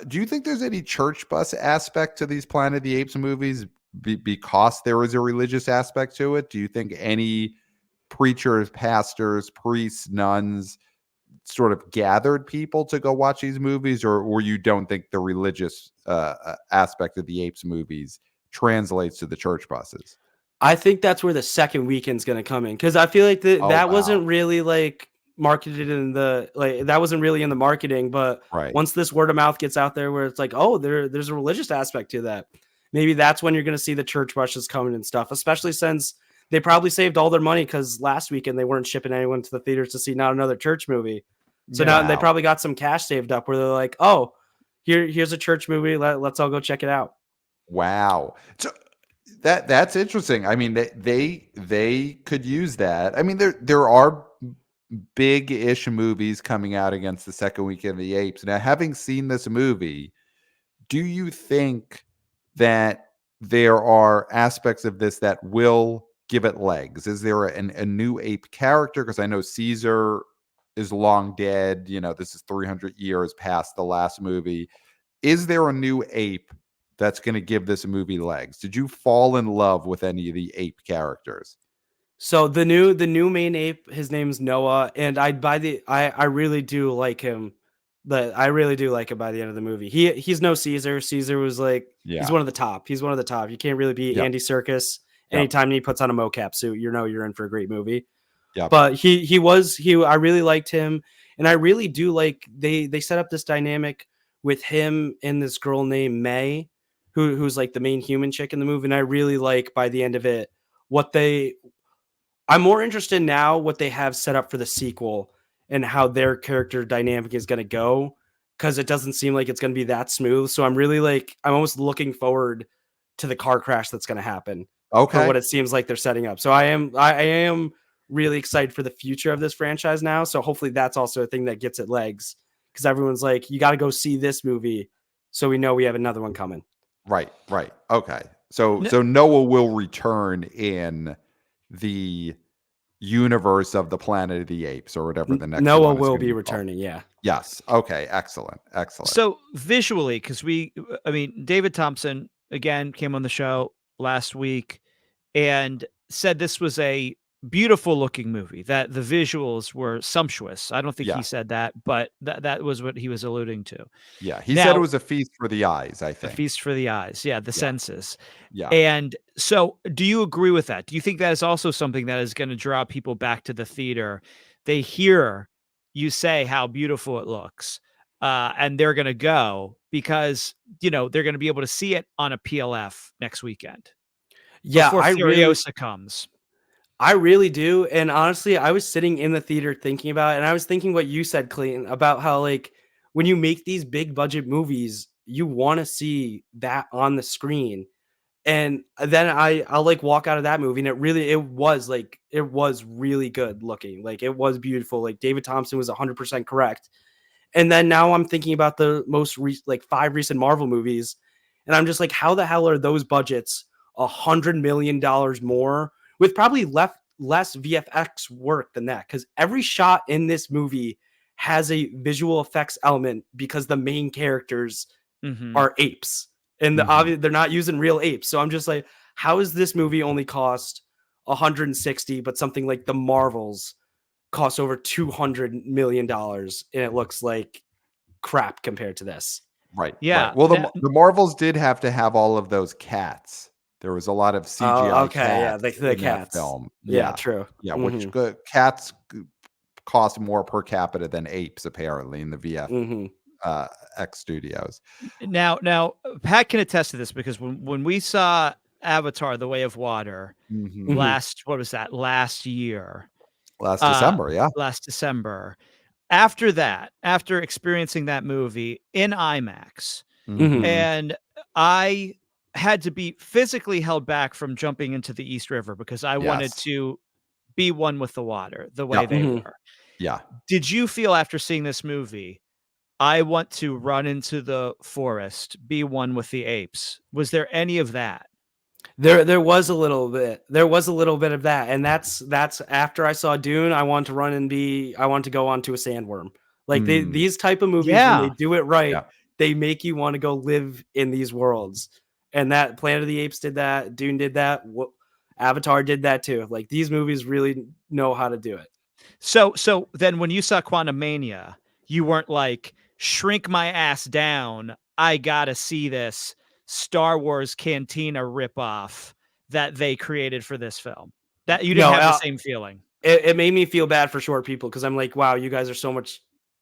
do you think there's any church bus aspect to these Planet of the Apes movies because there is a religious aspect to it? Do you think any preachers, pastors, priests, nuns sort of gathered people to go watch these movies, or you don't think the religious aspect of the Apes movies translates to the church buses? I think that's where the second weekend's going to come in, because I feel like Oh, that wow. wasn't really like marketed in the like that wasn't really in the marketing. But Right. once this word of mouth gets out there, where it's like, oh, there's a religious aspect to that, maybe that's when you're going to see the church buses coming and stuff. Especially since they probably saved all their money because last weekend they weren't shipping anyone to the theaters to see not another church movie. So now they Wow. probably got some cash saved up where they're like, oh, here's a church movie. Let's all go check it out. Wow. So that's interesting. I mean, they could use that. I mean, there are big-ish movies coming out against the second weekend of the Apes. Now, having seen this movie, do you think that there are aspects of this that will give it legs? Is there a new ape character? Because I know Caesar is long dead. This is 300 years past the last movie. Is there a new ape that's going to give this movie legs? Did you fall in love with any of the ape characters? So the new main ape, his name's Noah, and I really do like him. But I really do like him by the end of the movie. He's no Caesar. Caesar was like he's Yeah. one of the top. He's one of the top. You can't really beat Yep. Andy Serkis. Yep. Anytime he puts on a mocap suit, you're in for a great movie. Yep. But I really liked him, and I really do like they set up this dynamic with him and this girl named May, who's like the main human chick in the movie. And I really like by the end of it I'm more interested now what they have set up for the sequel and how their character dynamic is going to go, because it doesn't seem like it's going to be that smooth. So I'm almost looking forward to the car crash that's going to happen for Okay. what it seems like they're setting up. So I am really excited for the future of this franchise now. So hopefully that's also a thing that gets it legs, because everyone's like, you got to go see this movie so we know we have another one coming. Right. Okay. So Noah will return in the universe of the Planet of the Apes or whatever the next Noah one is will going to be be called. returning. Yeah. Yes. Okay. Excellent. Excellent. So visually, because I mean, David Thompson again came on the show last week and said this was a beautiful looking movie, that the visuals were sumptuous. I don't think he Yeah. said that, but that was what he was alluding to. Yeah. He said it Now, was a feast for the eyes, I a think. feast for the eyes. Yeah, the Yeah. senses. Yeah. And so do you agree with that? Do you think that is also something that is going to draw people back to the theater? They hear you say how beautiful it looks, and they're going to go because, they're going to be able to see it on a PLF next weekend Yeah, before Furiosa comes. I really do. And honestly, I was sitting in the theater thinking about it, and I was thinking what you said, Clayton, about how like when you make these big budget movies, you want to see that on the screen. And then I'll like walk out of that movie, and it was really good looking. Like it was beautiful. Like David Thompson was 100% correct. And then now I'm thinking about the like 5 recent Marvel movies, and I'm just like, how the hell are those budgets $100 million more with probably less VFX work than that? Because every shot in this movie has a visual effects element because the main characters are apes, and they're not using real apes. So I'm just like, how is this movie only cost 160, but something like the Marvels costs over $200 million, and it looks like crap compared to this. Right. Yeah. Right. Well, the Marvels did have to have all of those cats. There was a lot of CGI Okay, yeah, cats the in that cats. film. Yeah, true. Yeah, which cats cost more per capita than apes apparently in the X studios. Now, Pat can attest to this because when we saw Avatar: The Way of Water last year, Last December, yeah. last December. After experiencing that movie in IMAX, and I had to be physically held back from jumping into the East River because I wanted to be one with the water the way they were. Yeah. Did you feel after seeing this movie, I want to run into the forest, be one with the apes? Was there any of that? There was a little bit. There was a little bit of that, and that's after I saw Dune. I want to go onto a sandworm. Like these type of movies, when they do it right, they make you want to go live in these worlds. And that Planet of the Apes did that. Dune did that. Avatar did that too. Like these movies really know how to do it. So then when you saw Quantumania, you weren't like, shrink my ass down, I gotta see this Star Wars Cantina ripoff that they created for this film. That you didn't have the same feeling. It made me feel bad for short people because I'm like, wow, you guys are so much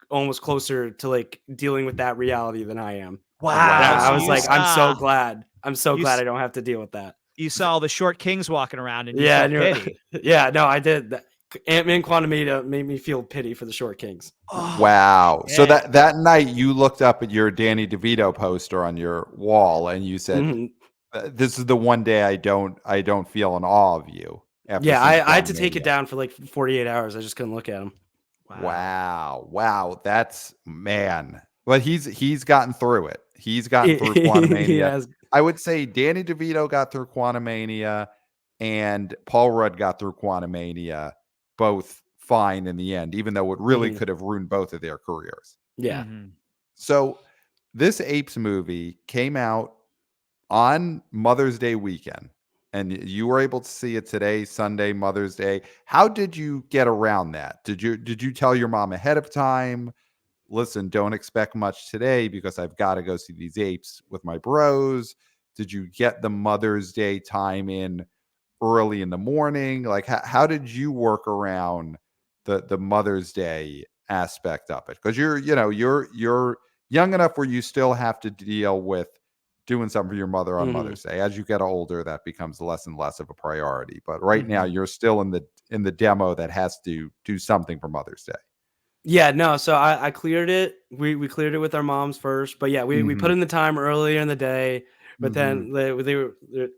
almost closer to like dealing with that reality than I am. Wow. I was like, I'm so glad. I'm so glad I don't have to deal with that. You saw all the short kings walking around and you felt pity. Yeah, no, I did. Ant-Man Quantumania made me feel pity for the short kings. Wow. Yeah. So that night you looked up at your Danny DeVito poster on your wall and you said, this is the one day I don't feel in awe of you. Yeah, I had to take it down for like 48 hours. I just couldn't look at him. Wow. That's, man. But he's gotten through it. He's gotten through Quantumania. I would say Danny DeVito got through Quantumania and Paul Rudd got through Quantumania both fine in the end, even though it really could have ruined both of their careers. Yeah. So this Apes movie came out on Mother's Day weekend, and you were able to see it today, Sunday, Mother's Day. How did you get around that? Did you tell your mom ahead of time, listen, don't expect much today because I've got to go see these apes with my bros? Did you get the Mother's Day time in early in the morning? Like how did you work around the Mother's Day aspect of it? Because you're young enough where you still have to deal with doing something for your mother on Mother's Day. As you get older, that becomes less and less of a priority. But right now, you're still in the demo that has to do something for Mother's Day. Yeah, no. So I cleared it. We cleared it with our moms first. But yeah, we put in the time earlier in the day. But then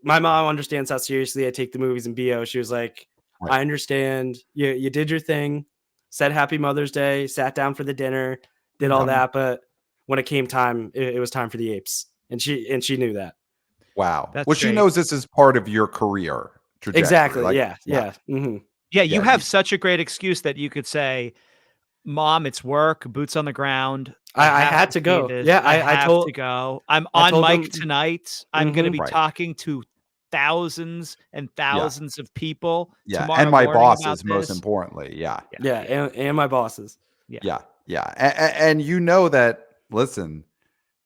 my mom understands how seriously I take the movies in BO. She was like, I understand. You did your thing, said Happy Mother's Day, sat down for the dinner, did all that. But when it came time, it was time for the apes. And she knew that. Wow. Well, she knows this is part of your career trajectory. Exactly. Like, yeah. Yeah, you Yeah. have such a great excuse that you could say, "Mom, it's work, boots on the ground. I I have had to to see go. this. Yeah, I have to go. I'm I on told mic them. tonight. I'm gonna Mhm. be Right. talking to thousands and Yeah. thousands of people Yeah. And tomorrow my morning about bosses, most this." importantly. Yeah. Yeah, Yeah, yeah, and my bosses. yeah. Yeah. Yeah. And you know that, listen,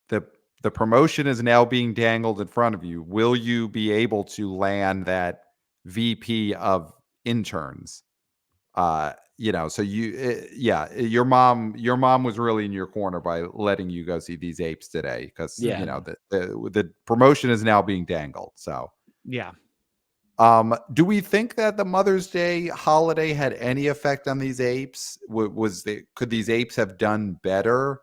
the the promotion is now being dangled in front of you. Will you be able to land that VP of interns? So your mom was really in your corner by letting you go see these apes today because Yeah. Mhm. the promotion is now being dangled. So Yeah. do we think that the Mother's Day holiday had any effect on these apes? Could these apes have done better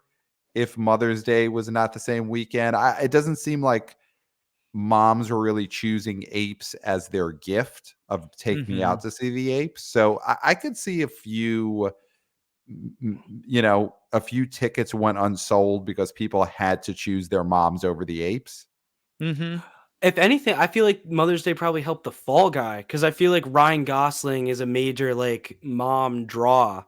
if Mother's Day was not the same weekend? It doesn't seem like moms were really choosing apes as their gift of take me out Mhm. to see the apes. So I could see a few tickets went unsold because people had to choose their moms over the apes. Mhm. If anything, I feel like Mother's Day probably helped the Fall Guy because I feel like Ryan Gosling is a major like mom draw.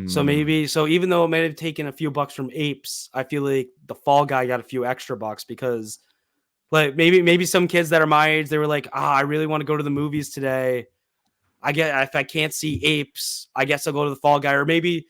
So Mm, maybe even though it might have taken a few bucks from Apes, I feel like the Fall Guy got a few extra bucks because like maybe some kids that are my age, they were like, I really want to go to the movies today. I get if I can't see Apes, I guess I'll go to the Fall Guy, or maybe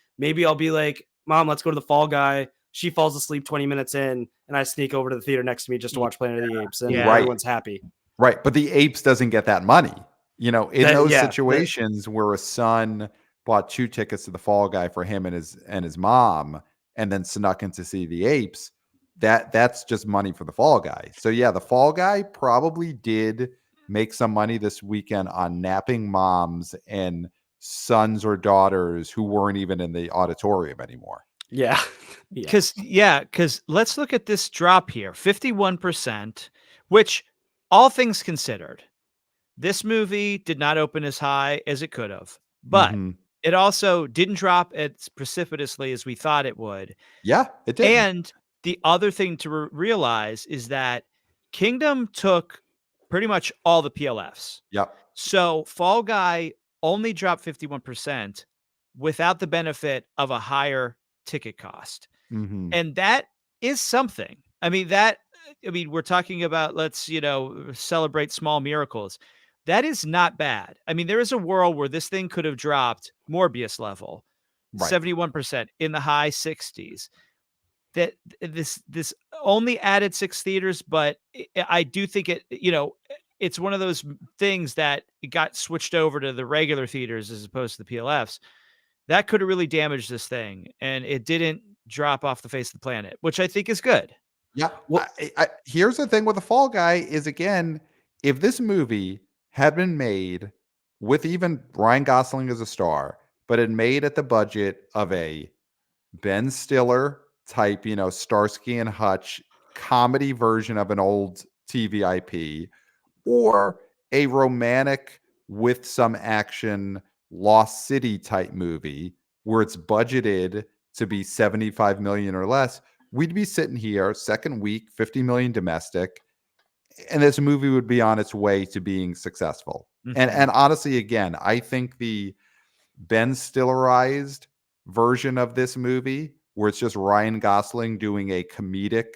I'll be like, Mom, let's go to the Fall Guy. She falls asleep 20 minutes in, and I sneak over to the theater next to me just to Yeah. watch Planet of the Apes, and Yeah. right. everyone's happy. Right, but the apes doesn't get that money. In That those yeah, situations where a son bought 2 tickets to the Fall Guy for him and his mom, and then snuck in to see the apes, that's just money for the Fall Guy. So, yeah, the Fall Guy probably did make some money this weekend on napping moms and sons or daughters who weren't even in the auditorium anymore. yeah, yeah, Because let's look at this drop here, 51%, which all things considered, this movie did not open as high as it could have, but Mhm. it also didn't drop as precipitously as we thought it would. Yeah, it didn't. And the other thing to realize is that Kingdom took pretty much all the PLFs. Yep. So Fall Guy only dropped 51% without the benefit of a higher ticket cost. Mhm. And that is something. We're talking about celebrate small miracles. That is not bad. I mean, there is a world where this thing could have dropped Morbius level, Right. 71% in the high 60s. That this only added 6 theaters, but I do think it's one of those things that it got switched over to the regular theaters as opposed to the PLFs. That could have really damaged this thing, and it didn't drop off the face of the planet, which I think is good. Yeah, well, here's the thing with the Fall Guy is, again, if this movie had been made with even Ryan Gosling as a star, but it made at the budget of a Ben Stiller type, Starsky and Hutch comedy version of an old TV IP, or a romantic with some action Lost City type movie where it's budgeted to be 75 million or less, we'd be sitting here second week, 50 million domestic, and this movie would be on its way to being successful. And Mhm. and honestly, again, I think the Ben Stillerized version of this movie, where it's just Ryan Gosling doing a comedic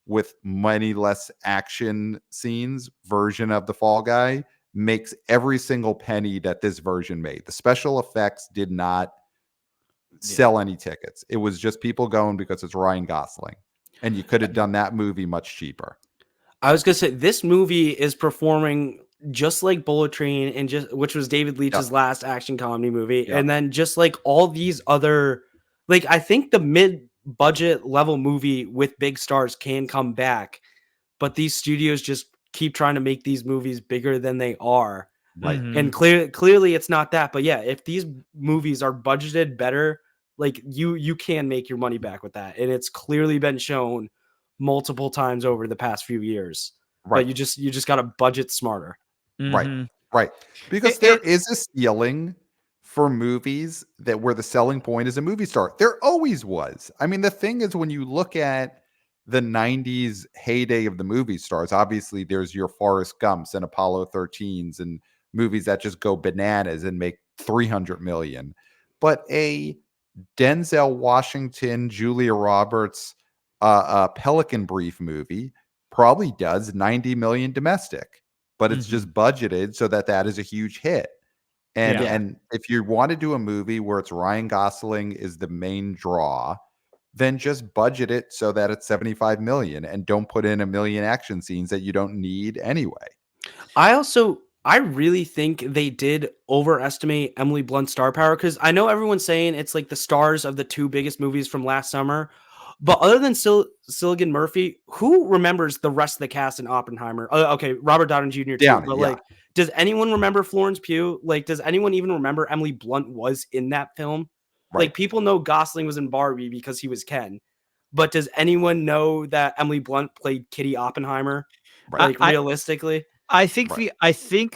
with many less action scenes version of the Fall Guy, makes every single penny that this version made. The special effects did not yeah. sell any tickets. It was just people going because it's Ryan Gosling. And you could have done that movie much cheaper. I was gonna say this movie is performing just like Bullet Train and just which was David Leitch's Yep. last action comedy movie, Yep. and then just like all these other, like I think the mid budget level movie with big stars can come back, but these studios just keep trying to make these movies bigger than they are. Right. And Mhm. clearly it's not that. But yeah, if these movies are budgeted better, like you can make your money back with that. And it's clearly been shown multiple times over the past few years. But Right. you just got to budget smarter. Right. Mhm. Right. Because there It is a ceiling for movies that where the selling point is a movie star. There always was. I mean, the thing is when you look at the 90s heyday of the movie stars, obviously there's your Forrest Gumps and Apollo 13s and movies that just go bananas and make 300 million. But a Denzel Washington, Julia Roberts, Pelican Brief movie probably does 90 million domestic, but it's just budgeted so that that is a huge hit. And Yeah. and if you want to do a movie where it's Ryan Gosling is the main draw, then just budget it so that it's 75 million and don't put in a million action scenes that you don't need anyway. I really think they did overestimate Emily Blunt's star power, because I know everyone's saying it's like the stars of the two biggest movies from last summer. But other than Cillian Murphy, who remembers the rest of the cast in Oppenheimer? Okay, Robert Downey Jr. too. Downey, But yeah. like, does anyone remember Florence Pugh? Like, does anyone even remember Emily Blunt was in that film? Right. Like, people know Gosling was in Barbie because he was Ken. But does anyone know that Emily Blunt played Kitty Oppenheimer? Right. Like, realistically? I think Right.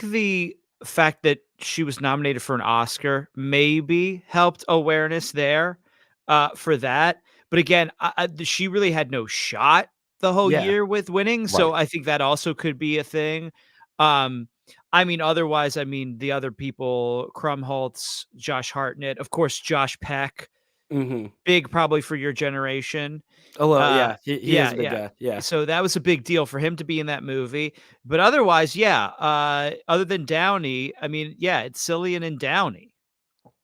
the fact that she was nominated for an Oscar maybe helped awareness there for that. But again, she really had no shot the whole Yeah. year with winning, so I think that also could be a thing. I mean, otherwise, I mean, the other people, Krumholtz, Josh Hartnett, of course, Josh Peck, big probably for your generation. Oh, yeah, he Yeah, is a big yeah. guy. Yeah. So that was a big deal for him to be in that movie. But otherwise, yeah, other than Downey, I mean, yeah, it's Cillian and Downey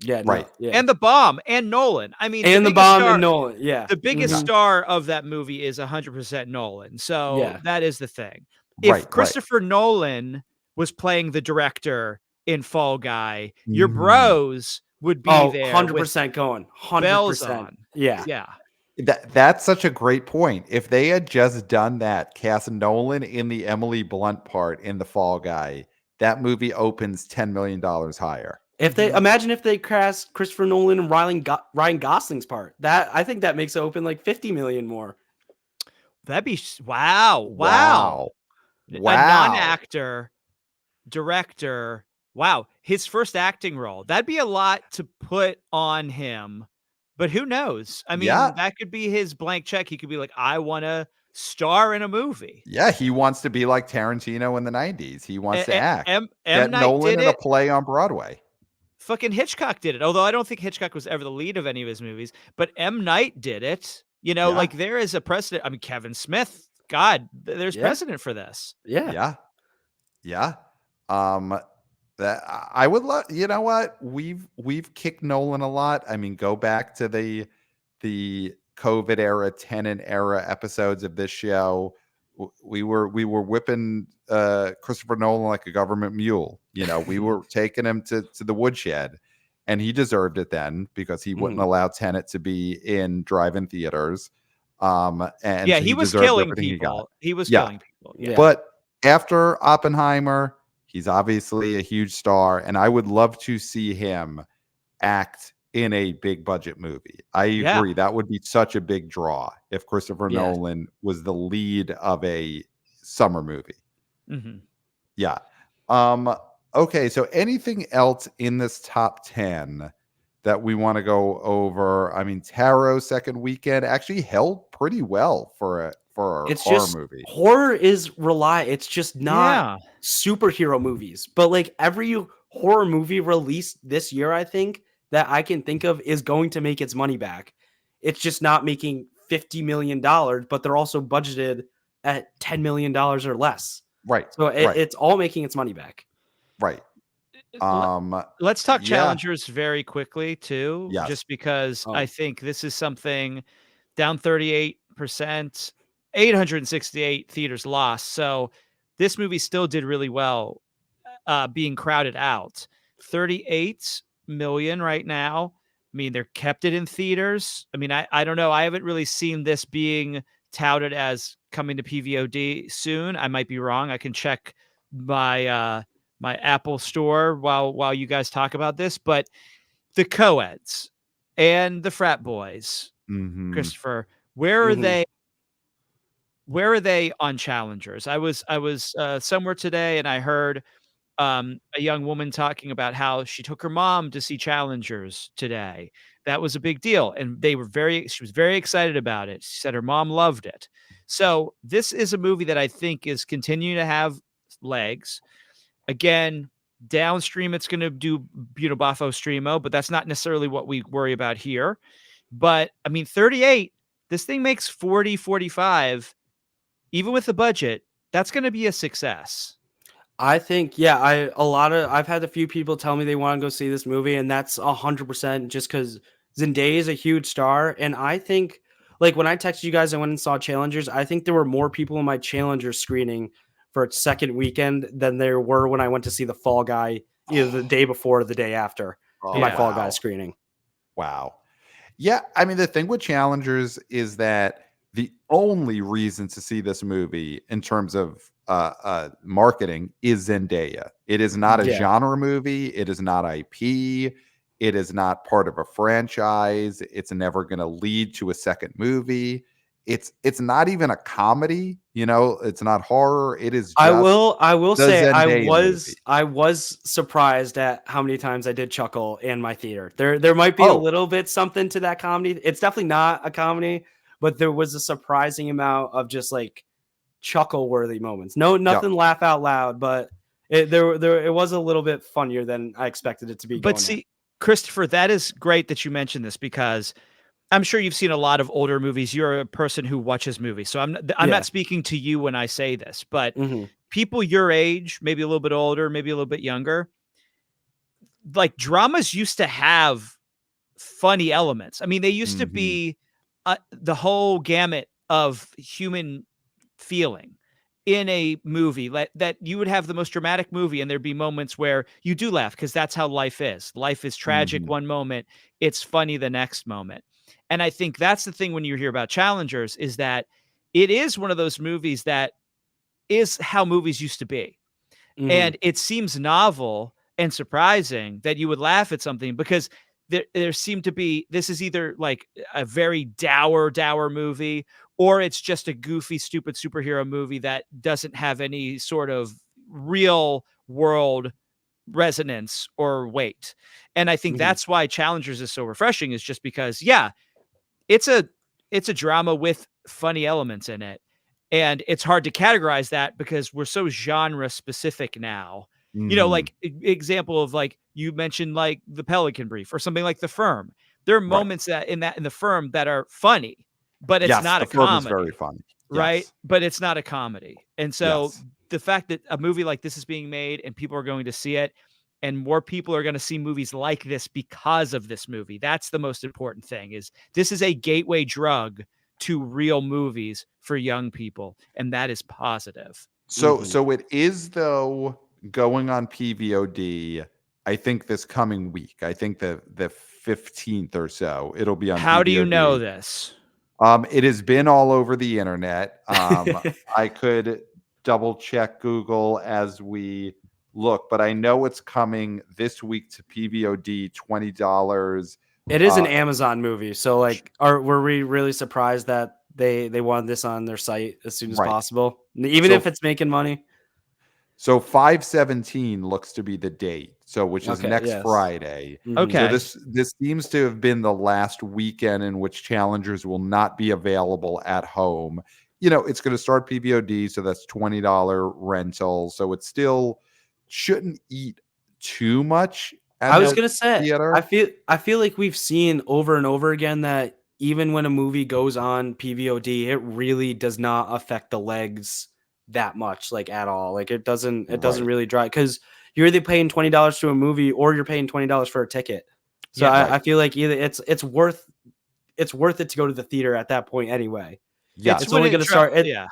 Yeah, Right. no, yeah. and the bomb and Nolan. I mean, And the bomb and Nolan, yeah. the biggest Mhm. star of that movie is 100% Nolan. So Yeah. that is the thing. Right, If Christopher Nolan was playing the director in Fall Guy, your Mhm. bros would be Oh, there with 100% going. bells 100%. on. Yeah. Yeah. That's such a great point. If they had just done that, cast Nolan in the Emily Blunt part in The Fall Guy, that movie opens $10 million higher. If they imagine if they cast Christopher Nolan and Ryan Gosling's part, that I think that makes it open like 50 million more. That'd be wow. Wow. A Wow. non-actor, director. Wow, his first acting role. That'd be a lot to put on him. But who knows? I mean, Yeah. that could be his blank check. He could be like, I want to star in a movie. Yeah, he wants to be like Tarantino in the 90s. He wants to act. M. Get Night Nolan did in a it. play on Broadway. Fucking Hitchcock did it. Although I don't think Hitchcock was ever the lead of any of his movies. But M. Night did it. You know, Yeah. like there is a precedent. I mean, Kevin Smith. God, there's Yeah. precedent for this. Yeah. Yeah. Yeah. That I would love, you know what? We've kicked Nolan a lot. I mean, go back to the COVID era, Tenet era episodes of this show. We were whipping Christopher Nolan like a government mule. You know, we were taking him to the woodshed, and he deserved it then because he wouldn't allow Tenet to be in drive-in theaters. And Yeah, so he was deserved killing everything he got. people. He was Yeah. killing people. Yeah. But after Oppenheimer, he's obviously a huge star, and I would love to see him act in a big budget movie. I Yeah. agree. That would be such a big draw if Christopher Yeah. Nolan was the lead of a summer movie. Mhm. Yeah. Okay, so anything else in this top 10 that we want to go over? I mean, Tarot's second weekend actually held pretty well for a It's horror just movie. horror is it's just not Yeah. superhero movies. But like every horror movie released this year, I think that I can think of is going to make its money back. It's just not making $50 million, but they're also budgeted at $10 million or less. Right. So right. it's all making its money back. Right. Let's talk yeah. challengers very quickly too, Yes. just because Oh. I think this is something down 38%, 868 theaters lost. So this movie still did really well being crowded out. 38 million right now. I mean, they're kept it in theaters. I mean, I don't know. I haven't really seen this being touted as coming to PVOD soon. I might be wrong. I can check my my Apple store while you guys talk about this, but the co-eds and the frat boys, Christopher, where are they? Where are they on challengers? I was somewhere today and I heard a young woman talking about how she took her mom to see challengers today. That was a big deal, and she was very excited about it. She said her mom loved it. So this is a movie that I think is continuing to have legs. Again, Downstream, it's going to do, Buffo Streamo, but that's not necessarily what we worry about here. But I mean, 38, this thing makes 40, 45, even with the budget, that's going to be a success. I think, I've had a few people tell me they want to go see this movie, and that's 100% just because Zendaya is a huge star. And I think, like, when I texted you guys, I went and saw Challengers. I think there were more people in my Challenger screening for its second weekend than there were when I went to see the Fall Guy either the day before or the day after Oh, my Yeah. Fall Guy wow. screening. Wow. Yeah, I mean, the thing with Challengers is that the only reason to see this movie in terms of marketing is Zendaya. It is not a Yeah. genre movie. It is not IP. It is not part of a franchise. It's never going to lead to a second movie. It's not even a comedy. You know, it's not horror. It is I just will the say Zendaya movie. I was surprised at how many times I did chuckle in my theater. There might be a Oh, little bit something to that comedy. It's definitely not a comedy, but there was a surprising amount of just like chuckle worthy moments. No, yep. nothing laugh out loud, but it was a little bit funnier than I expected it to be. But Going see, Christopher, that is great that you mentioned this, because I'm sure you've seen a lot of older movies. You're a person who watches movies. So I'm Yeah. not speaking to you when I say this, but in. people your age, maybe a little bit older, maybe a little bit younger, like dramas used to have funny elements. I mean, they used to Mhm. be the whole gamut of human feeling in a movie, that you would have the most dramatic movie and there'd be moments where you do laugh, because that's how life is. Life is tragic Mhm. one moment, it's funny the next moment. And I think that's the thing when you hear about Challengers, is that it is one of those movies that is how movies used to be. Mhm. And it seems novel and surprising that you would laugh at something, because there seemed to be, this is either like a very dour movie, or it's just a goofy, stupid superhero movie that doesn't have any sort of real world resonance or weight. And I think Mhm. that's why Challengers is so refreshing, is just because, yeah, it's a it's a drama with funny elements in it. And it's hard to categorize that because we're so genre specific now. You know, Mhm. like example of, like you mentioned, like The Pelican Brief or something like The Firm. There are Right. moments that in The Firm that are funny, but it's Yes, not The a Firm is very comedy, funny. right? Yes. But it's not a comedy. And so Yes. the fact that a movie like this is being made and people are going to see it, and more people are going to see movies like this because of this movie, that's the most important thing. Is this is a gateway drug to real movies for young people, and that is positive. So Mhm. so it is, though, going on PVOD, I think this coming week. I think the 15th or so, it'll be on How do you know PVOD. this? It has been all over the internet. I could double check Google as we look, but I know it's coming this week to PVOD, $20. It is an Uh, Amazon movie, so like, were we really surprised that they wanted this on their site as soon as right. possible, even So if it's making money? So 5/17 looks to be the date. So which is Okay. next Yes. Friday. Mhm. So Okay. this seems to have been the last weekend in which Challengers will not be available at home. You know, it's going to start PVOD, so that's $20 rental. So it still shouldn't eat too much I at was Nope. the gonna say, theater. I feel like we've seen over and over again that even when a movie goes on PVOD, it really does not affect the legs that much, like at all. Like it doesn't Right. really drive, because you're either paying $20 to a movie or you're paying $20 for a ticket. So Yeah. I Right. feel like either it's worth it to go to the theater at that point anyway. It's It's Yes. when only it gonna start it. yeah.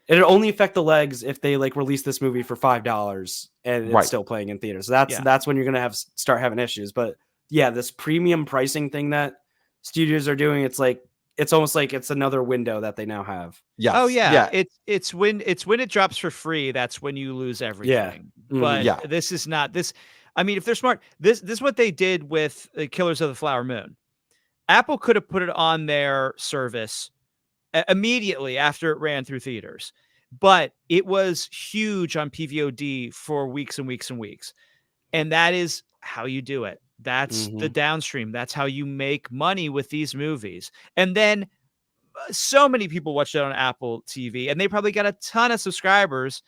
It'll only affect the legs if they like release this movie for $5 and it's Right. still playing in theaters. So Yeah. that's when you're gonna have start having issues. But yeah, this premium pricing thing that studios are doing, it's like it's almost like it's another window that they now have. Oh Yes. yeah, Yeah. it's when it drops for free, that's when you lose Yeah. everything. Mhm. But Yeah. this is not this. I mean, if they're smart, this is what they did with Killers of the Flower Moon. Apple could have put it on their service immediately after it ran through theaters, but it was huge on PVOD for weeks and weeks and weeks. And that is how you do it. That's the Mhm. downstream. That's how you make money with these movies. And then so many people watched it on Apple TV, and they probably got a ton of subscribers,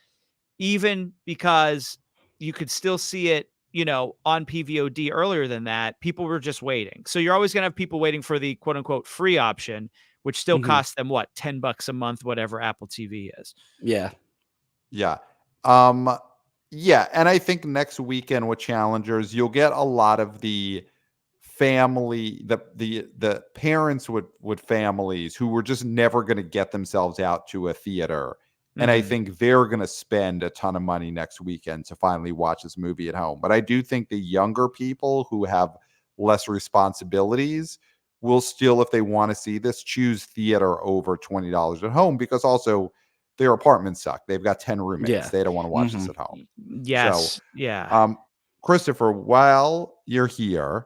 even because you could still see it, on PVOD earlier than that. People were just waiting. So you're always going to have people waiting for the quote unquote free option, which still Mhm. costs them what, $10 a month, whatever Apple TV is. Yeah. Yeah. Yeah, and I think next weekend with Challengers, you'll get a lot of the family, the parents with families who were just never going to get themselves out to a theater. And I think they're going to spend a ton of money next weekend to finally watch this movie at home. But I do think the younger people who have less responsibilities will still, if they want to see this, choose theater over $20 at home, because also their apartments suck. They've got 10 roommates. Yeah. They don't want to watch this Mhm. at home. So, Yes. Yeah. Christopher, while you're here,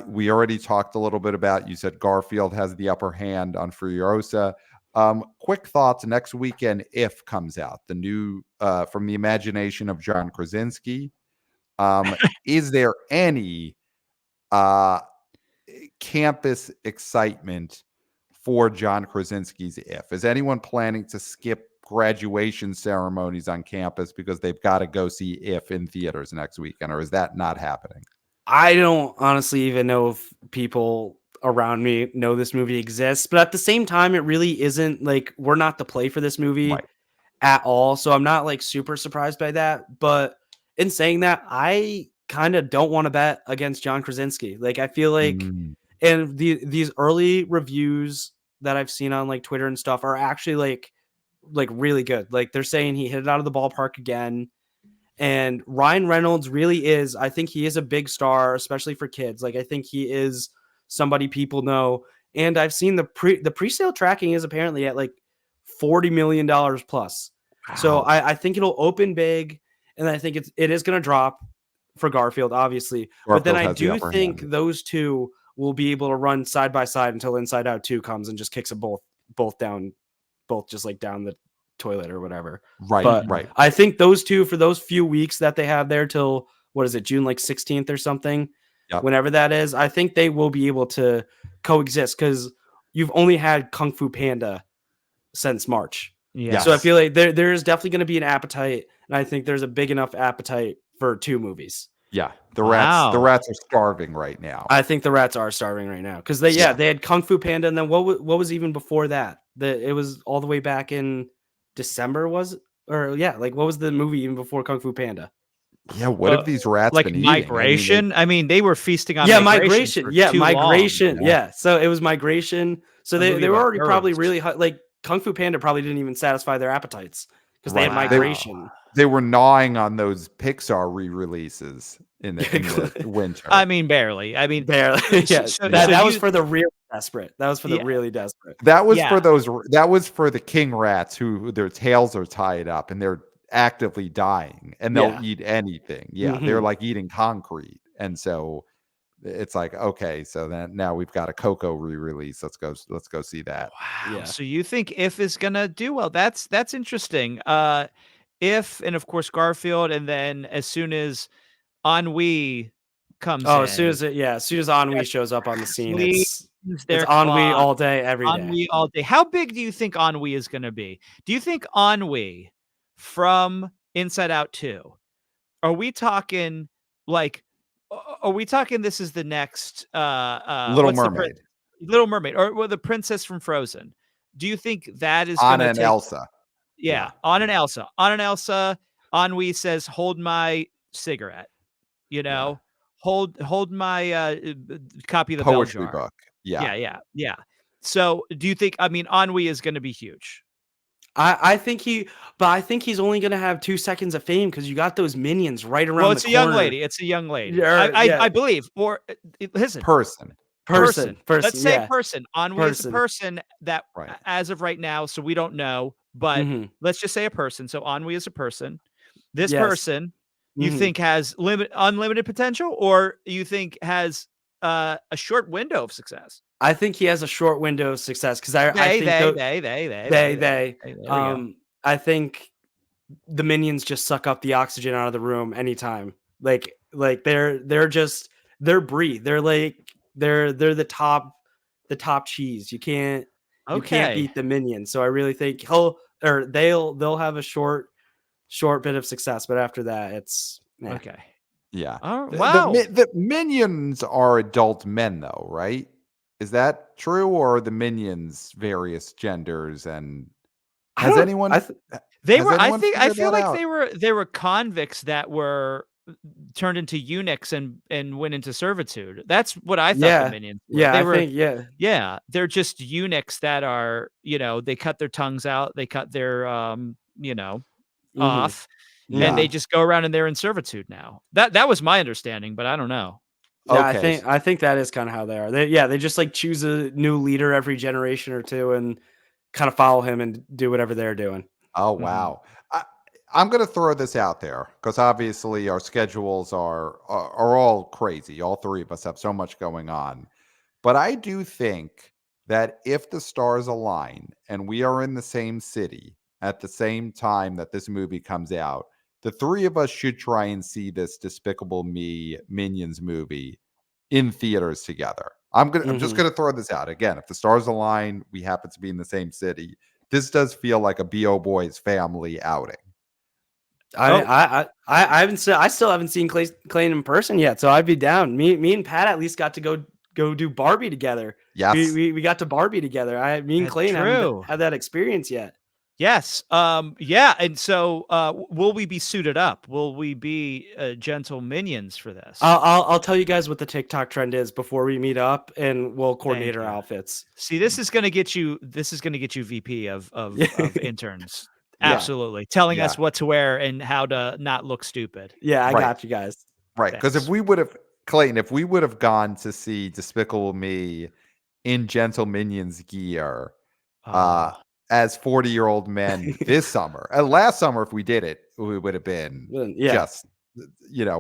we already talked a little bit about, you said Garfield has the upper hand on Furiosa. Quick thoughts next weekend, If comes out, the new from the imagination of John Krasinski. Is there any campus excitement for John Krasinski's If? Is anyone planning to skip graduation ceremonies on campus because they've got to go see If in theaters next weekend, or is that not happening? I don't honestly even know if people around me know this movie exists, but at the same time, it really isn't like we're not the play for this movie Right. at all. So I'm not like super surprised by that. But in saying that, I kind of don't want to bet against John Krasinski. Like I feel like, and these early reviews that I've seen on like Twitter and stuff are actually like really good. Like they're saying he hit it out of the ballpark again. And Ryan Reynolds really is, I think he is a big star, especially for kids. Like I think he is somebody people know. And I've seen the pre-sale tracking is apparently at like $40 million plus. So Wow. I think it'll open big, and I think it is going to drop for Garfield, obviously. But then Garfield I has the do upper think hand. those two will be able to run side by side until Inside Out 2 comes and just kicks them both down, both just like down the toilet or whatever. Right, But right. I think those two, for those few weeks that they have there till, what is it, June like 16th or something, Yep. whenever that is, I think they will be able to coexist, because you've only had Kung Fu Panda since March. Yeah. So I Yes. feel like there is definitely going to be an appetite, and I think there's a big enough appetite for two movies. Yeah. The Wow. rats are starving right now. I think the rats are starving right now, because they had Kung Fu Panda, and then what was even before that? It was all the way back in December, was, or yeah, like what was the movie even before Kung Fu Panda? Yeah, what have these rats Like been eating? Migration. I mean, they were feasting on Yeah, migration for too long. Migration. Yeah, so it was Migration. So A movie they were about already probably birds. really like Kung Fu Panda probably didn't even satisfy their appetites because they had Right. Migration. They were gnawing on those Pixar re-releases in the winter. I mean, barely. I mean, Barely. Yeah, so that was you- for the really desperate. That was for the Yeah. really desperate. That was Yeah. for those. That was for the king rats who their tails are tied up and they're actively dying, and they'll Yeah. eat anything. Yeah, Mhm. they're like eating concrete, and so it's like, okay, so then now we've got a Coco re-release. Let's go see that. Wow. Yeah. So you think If is gonna do well? That's interesting. If, and of course Garfield, and then as soon as Ennui comes Oh, in, as soon as Ennui Yes, shows up on the scene, please, it's their Ennui clock. all day, every day. Ennui all day. How big do you think Ennui is gonna be? Do you think Ennui from Inside Out 2, are we talking like, are we talking this is the next Little what's Mermaid, Little Mermaid, or the princess from Frozen? Do you think that is Anna gonna and take Elsa. Yeah, on an Elsa. On an Elsa, Ennui says, "Hold my cigarette," you know? Hold my copy of the bell Poetry jar. book. Yeah. Yeah. So, do you think, I mean, Ennui is gonna be huge? I think he's only gonna have 2 seconds of fame because you got those minions right around Well, the it's a young corner. lady. It's a young lady. Yeah, yeah. I believe. Or listen, Person. Person, Let's say yeah. person. Ennui is a Person. person that, Right. as of right now, so we don't know, but Mhm. let's just say a person. So Ennui is a person. This Yes. person, you Mhm. think has unlimited potential, or you think has a short window of success? I think he has a short window of success because I think They. they There we go. I think the minions just suck up the oxygen out of the room anytime. Like they're just they're brie. They're like they're the top cheese. You can't Okay. beat the minions. So I really think they'll have a short bit of success, but after that Yeah. Okay. Yeah. Oh, wow. The minions are adult men, though, right? Is that true, or are the minions various genders? And I has don't. anyone They has were I anyone think I figured feel that like out? they were convicts that were turned into eunuchs and went into servitude. That's what I thought the Yeah. minions were. Yeah. They I were think. Yeah. yeah, they're just eunuchs that are, they cut their tongues out, they cut their Mm-hmm. off, and Yeah. they just go around and they're in servitude now. That was my understanding, but I don't know. Yeah. Okay. I think that is kind of how they are. They just like choose a new leader every generation or two and kind of follow him and do whatever they're doing. Oh, Mhm. wow. I'm going to throw this out there because obviously our schedules are all crazy. All three of us have so much going on. But I do think that if the stars align and we are in the same city at the same time that this movie comes out, the three of us should try and see this Despicable Me Minions movie in theaters together. I'm just Mm-hmm. gonna throw this out again. If the stars align, we happen to be in the same city. This does feel like a BO Boys family outing. Oh, I haven't seen, I still haven't seen Clayton in person yet, so I'd be down. Me and Pat at least got to go do Barbie together. Yes. We got to Barbie together. Me and that's Clayton haven't true. had that experience yet. Yes. Yeah, and so, will we be suited up? Will we be, gentle minions for this? I'll tell you guys what the TikTok trend is before we meet up, and we'll coordinate Thank our you. outfits. See, this is gonna get you VP Yeah, of interns. Yeah. Absolutely. Telling Yeah. us what to wear and how to not look stupid. yeah, I Right. got you guys. Right. Because if Thanks. we would have Clayton, if we would have gone to see Despicable Me in Gentle Minions gear, uh, Oh, as 40-year-old men this summer. Last summer, if we did it, we would have been Yeah, just,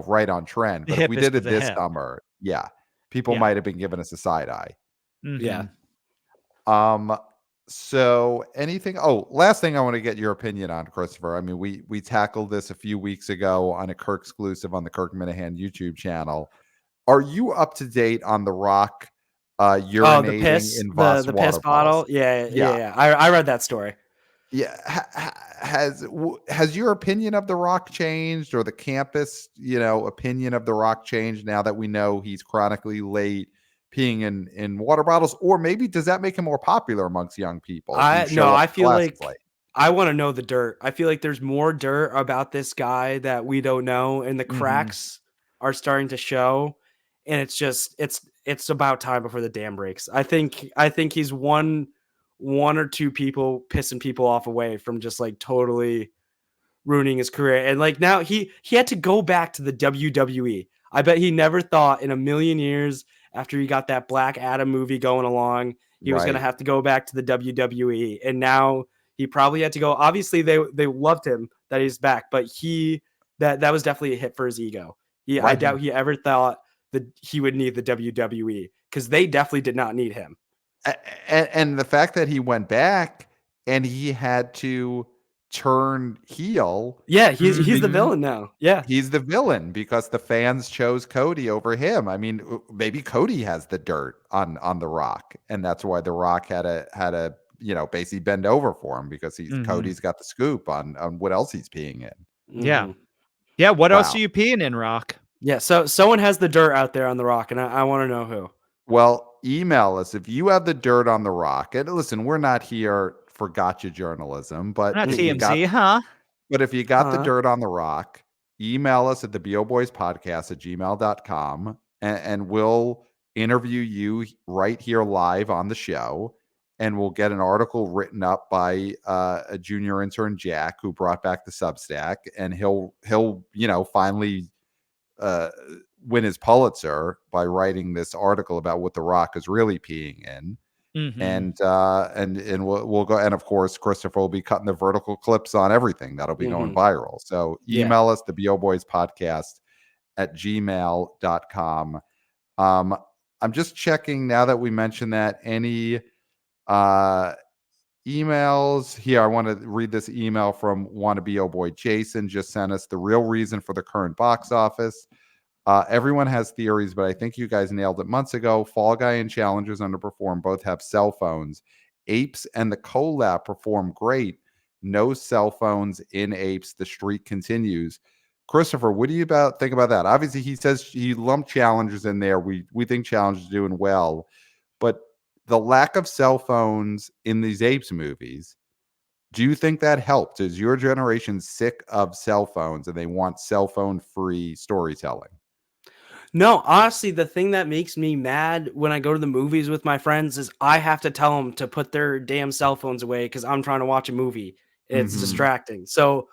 right on trend. the But if we hippest did of it the this hip. summer, yeah, people Yeah. might have been giving us a side eye. yeah. Mhm. Um, so anything? Oh, last thing I want to get your opinion on, Christopher. I mean, we tackled this a few weeks ago on a Kirk exclusive on the Kirk Minahan YouTube channel. Are you up to date on The Rock Oh, the urinating piss, in Voss the piss water bottles? bottle. Yeah, yeah, Yeah. yeah. I read that story. Yeah, has your opinion of The Rock changed, or the campus, opinion of The Rock changed now that we know he's chronically late peeing in water bottles, or maybe does that make him more popular amongst young people who I no, show up I to feel classes like late? I want to know the dirt. I feel like there's more dirt about this guy that we don't know, and the Mhm. cracks are starting to show. And it's just it's about time before the dam breaks. I think he's one or two people pissing people off away from just like totally ruining his career. And like now he had to go back to the WWE. I bet he never thought in a million years after he got that Black Adam movie going along, he was going to Right, have to go back to the WWE. And now he probably had to go. Obviously they loved him that he's back, but that was definitely a hit for his ego. I right. doubt he ever thought that he would need the WWE because they definitely did not need him. And the fact that he went back and he had to turn heel, Yeah, he's the Mhm. villain now. Yeah. he's the villain because the fans chose Cody over him. I mean, maybe Cody has the dirt on The Rock, and that's why The Rock had to basically bend over for him because Mhm. Cody's got the scoop on what else he's peeing in. Yeah. Hmm. Yeah, what else Wow. are you peeing in, Rock? Yeah, so someone has the dirt out there on the Rock, and I want to know who. Well, email us if you have the dirt on The Rock. And listen, we're not here for gotcha journalism, We're but not if you got TMZ, huh? the Huh? dirt on The Rock, email us at theboboyspodcast at gmail.com, and we'll interview you right here live on the show. And we'll get an article written up by a junior intern, Jack, who brought back the Substack, and he'll finally uh, win his Pulitzer by writing this article about what The Rock is really peeing in. Mhm. And we'll go, and of course Christopher will be cutting the vertical clips on everything that'll be going Hmm. viral. So Yeah. email us, the BO Boys podcast at gmail.com. I'm just checking now that we mentioned that any uh emails here. I want to read this email from wannabe oh boy Jason. Just sent us the real reason for the current box office. Everyone has theories, but I think you guys nailed it months ago. Fall Guy and Challengers underperform. Both have cell phones. Apes and the collab perform great. No cell phones in Apes. The streak continues. Christopher, what do you think about that? Obviously, he says he lumped challengers in there. We think challengers are doing well, but the lack of cell phones in these apes movies, do you think that helped? Is your generation sick of cell phones and they want cell phone free storytelling? No, honestly, the thing that makes me mad when I go to the movies with my friends is I have to tell them to put their damn cell phones away because I'm trying to watch a movie. It's Mhm. distracting. So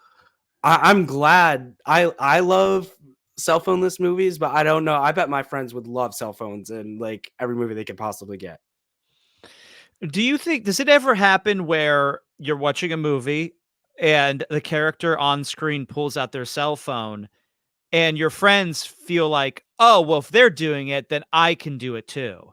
I'm glad. I love cell phoneless movies, but I don't know. I bet my friends would love cell phones in like every movie they could possibly get. Do you think does it ever happen where you're watching a movie and the character on screen pulls out their cell phone and your friends feel like, "Oh, well, if they're doing it, then I can do it too."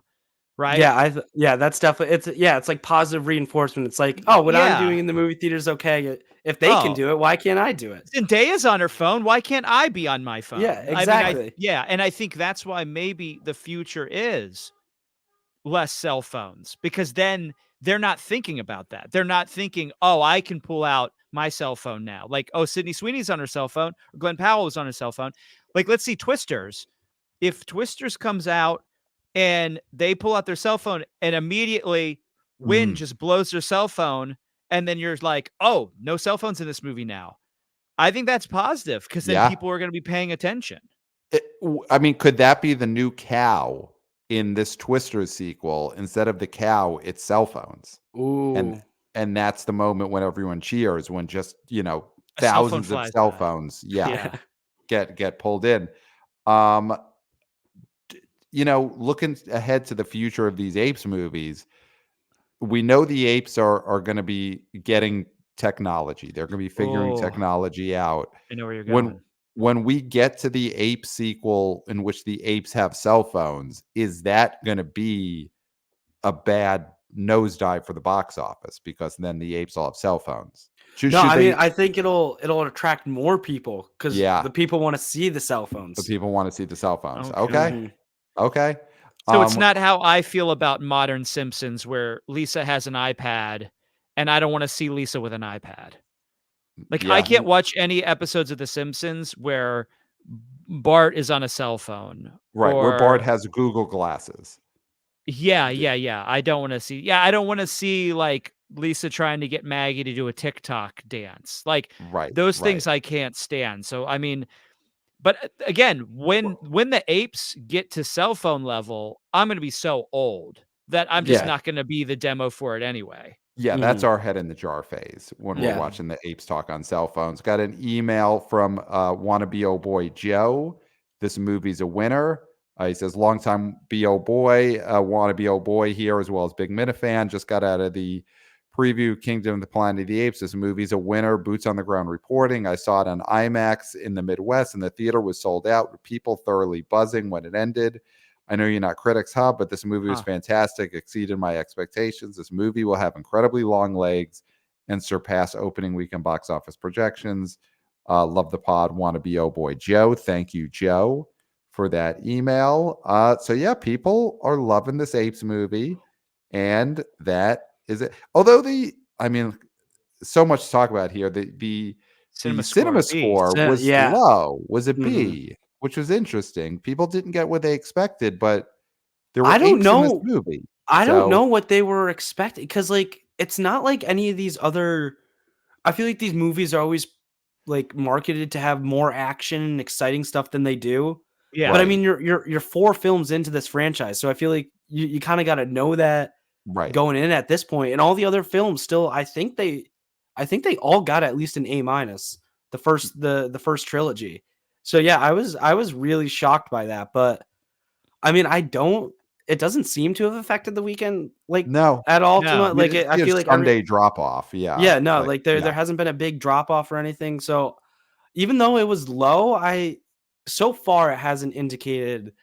Right? Yeah, that's definitely it's like positive reinforcement. It's like, oh, what I'm Yeah. doing in the movie theater is okay. If they can Oh, do it, why can't I do it? Zendaya's on her phone. Why can't I be on my Yeah, phone? I mean, exactly. yeah, and I think that's why maybe the future is less cell phones because then they're not thinking about that. They're not thinking, "Oh, I can pull out my cell phone now." Like, "Oh, Sydney Sweeney's on her cell phone, or Glenn Powell is on his cell phone." Like, let's see Twisters. If Twisters comes out and they pull out their cell phone and immediately Win Mhm. just blows their cell phone, and then you're like, "Oh, no cell phones in this movie now." I think that's positive because then Yeah. people are gonna be paying attention. I mean, could that be the new cow in this Twister sequel? Instead of the cow, it's cell phones. And Ooh. and that's the moment when everyone cheers when just, A cell phone thousands of flies cell by. phones, yeah, Yeah. get pulled in. Um, looking ahead to the future of these apes movies, we know the apes are going to be getting technology. They're going to be figuring Oh, technology out. I know where you're When going. when we get to the ape sequel in which the apes have cell phones, is that going to be a bad nosedive for the box office because then the apes all have cell phones? Should No, should I mean, they? I think it'll attract more people because Yeah, the people want to see the cell the phones. people want to see the cell phones. Okay, Okay. Mhm. okay. So it's Um, not how I feel about modern Simpsons where Lisa has an iPad and I don't wanna see Lisa with an iPad. Like, I yeah, can't watch any episodes of The Simpsons where Bart is on a cell phone right. Where Bart or has Google glasses. yeah. I don't wanna see I don't wanna see, like, Lisa trying to get Maggie to do a TikTok dance. Like, Right, those right. things I can't stand. So, I mean but, again, when the apes get to cell phone level, I'm gonna be so old that I'm just Yeah. not gonna be the demo for it anyway. Yeah, that's Mhm. our head in the jar phase when we're Yeah. watching the apes talk on cell phones. Got an email from wannabe oh boy Joe. This movie's a winner. He says, longtime BO boy, wannabe oh boy here, as well as big Minifan. Just got out of the preview Kingdom of the Planet of the Apes. This movie's a winner. Boots on the ground reporting. I saw it on IMAX in the Midwest, and the theater was sold out with people thoroughly buzzing when it ended. I know you're not Critics Hub, but this movie was Huh. fantastic, exceeded my expectations. This movie will have incredibly long legs and surpass opening weekend box office projections. Love the pod. Want to be oh boy Joe. Thank you, Joe, for that email. So yeah, people are loving this Apes movie, and that is it. Although I mean, so much to talk about here. The Cinema Score cinema B. score was Yeah. low, was a Mhm. B, which was interesting. People didn't get what they expected, but there were I don't apes in this know. movie. I don't So know what they were expecting because, like, it's not like any of these other. I feel like these movies are always like marketed to have more action and exciting stuff than they do. But Yeah. I right, mean, you're 4 films into this franchise, so I feel like you kind of got to know that right. going in at this point. And all the other films still, I think they all got at least an A minus. The first trilogy. So yeah, I was really shocked by that. But I mean, it doesn't seem to have affected the weekend like No, at all too No. much. you Like didn't I see a feel like Sunday drop off. Yeah, yeah, no, like like there yeah, hasn't been a big drop off or anything. So even though it was low, so far it hasn't indicated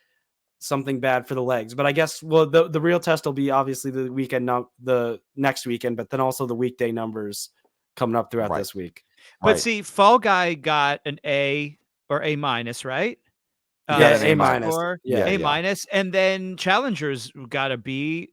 something bad for the legs. But I guess the real test will be obviously the next weekend, but then also the weekday numbers coming up throughout right, this week. But right. see, Fall Guy got an A or A minus, right? He got Yeah, an A Cinema A minus. minus. Score, Yeah. Yeah, A yeah, minus, and then Challengers got a B,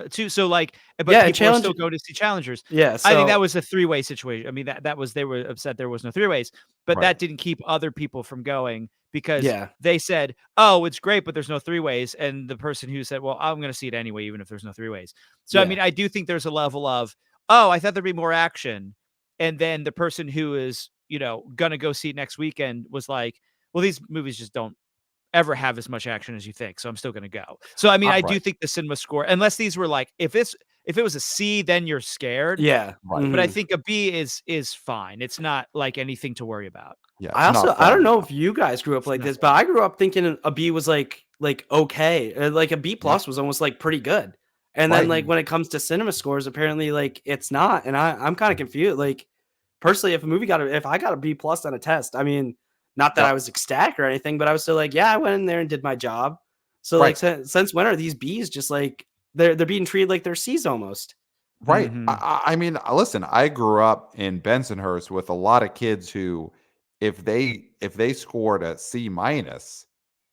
too. So like, but Yeah, people are still going to see challengers. Yeah, I think that so was a three-way situation. I mean, that was, they were upset there was no three ways, but Right. that didn't keep other people from going because yeah, they said, "Oh, it's great, but there's no three ways." And the person who said, "Well, I'm going to see it anyway, even if there's no three ways." So I yeah, mean, I do think there's a level of, "Oh, I thought there'd be more action," and then the person who is, going to go see it next weekend was like, "Well, these movies just don't ever have as much action as you think, so I'm still gonna go." So I mean, I do Right. think the cinema score, unless these were like, if it was a C, then you're scared. yeah. Right. But I Mhm. think a B is fine. It's not like anything to worry about. Yeah. I It's also not I don't fun know enough. if you guys grew up It's like not this, but fun. I grew up thinking a B was like okay, like a B Yeah. plus was almost like pretty good. And then Right. like when it comes to cinema scores, apparently like it's not. And I'm kind of confused. Like personally, if I got a B plus on a test, I mean, not that I Yep. was ecstatic or anything, but I was still like, yeah, I went in there and did my job. So like Right. since when are these Bs just like they're being treated like they're Cs almost? Right. Mhm. I mean, listen, I grew up in Bensonhurst with a lot of kids who, if they scored a C minus,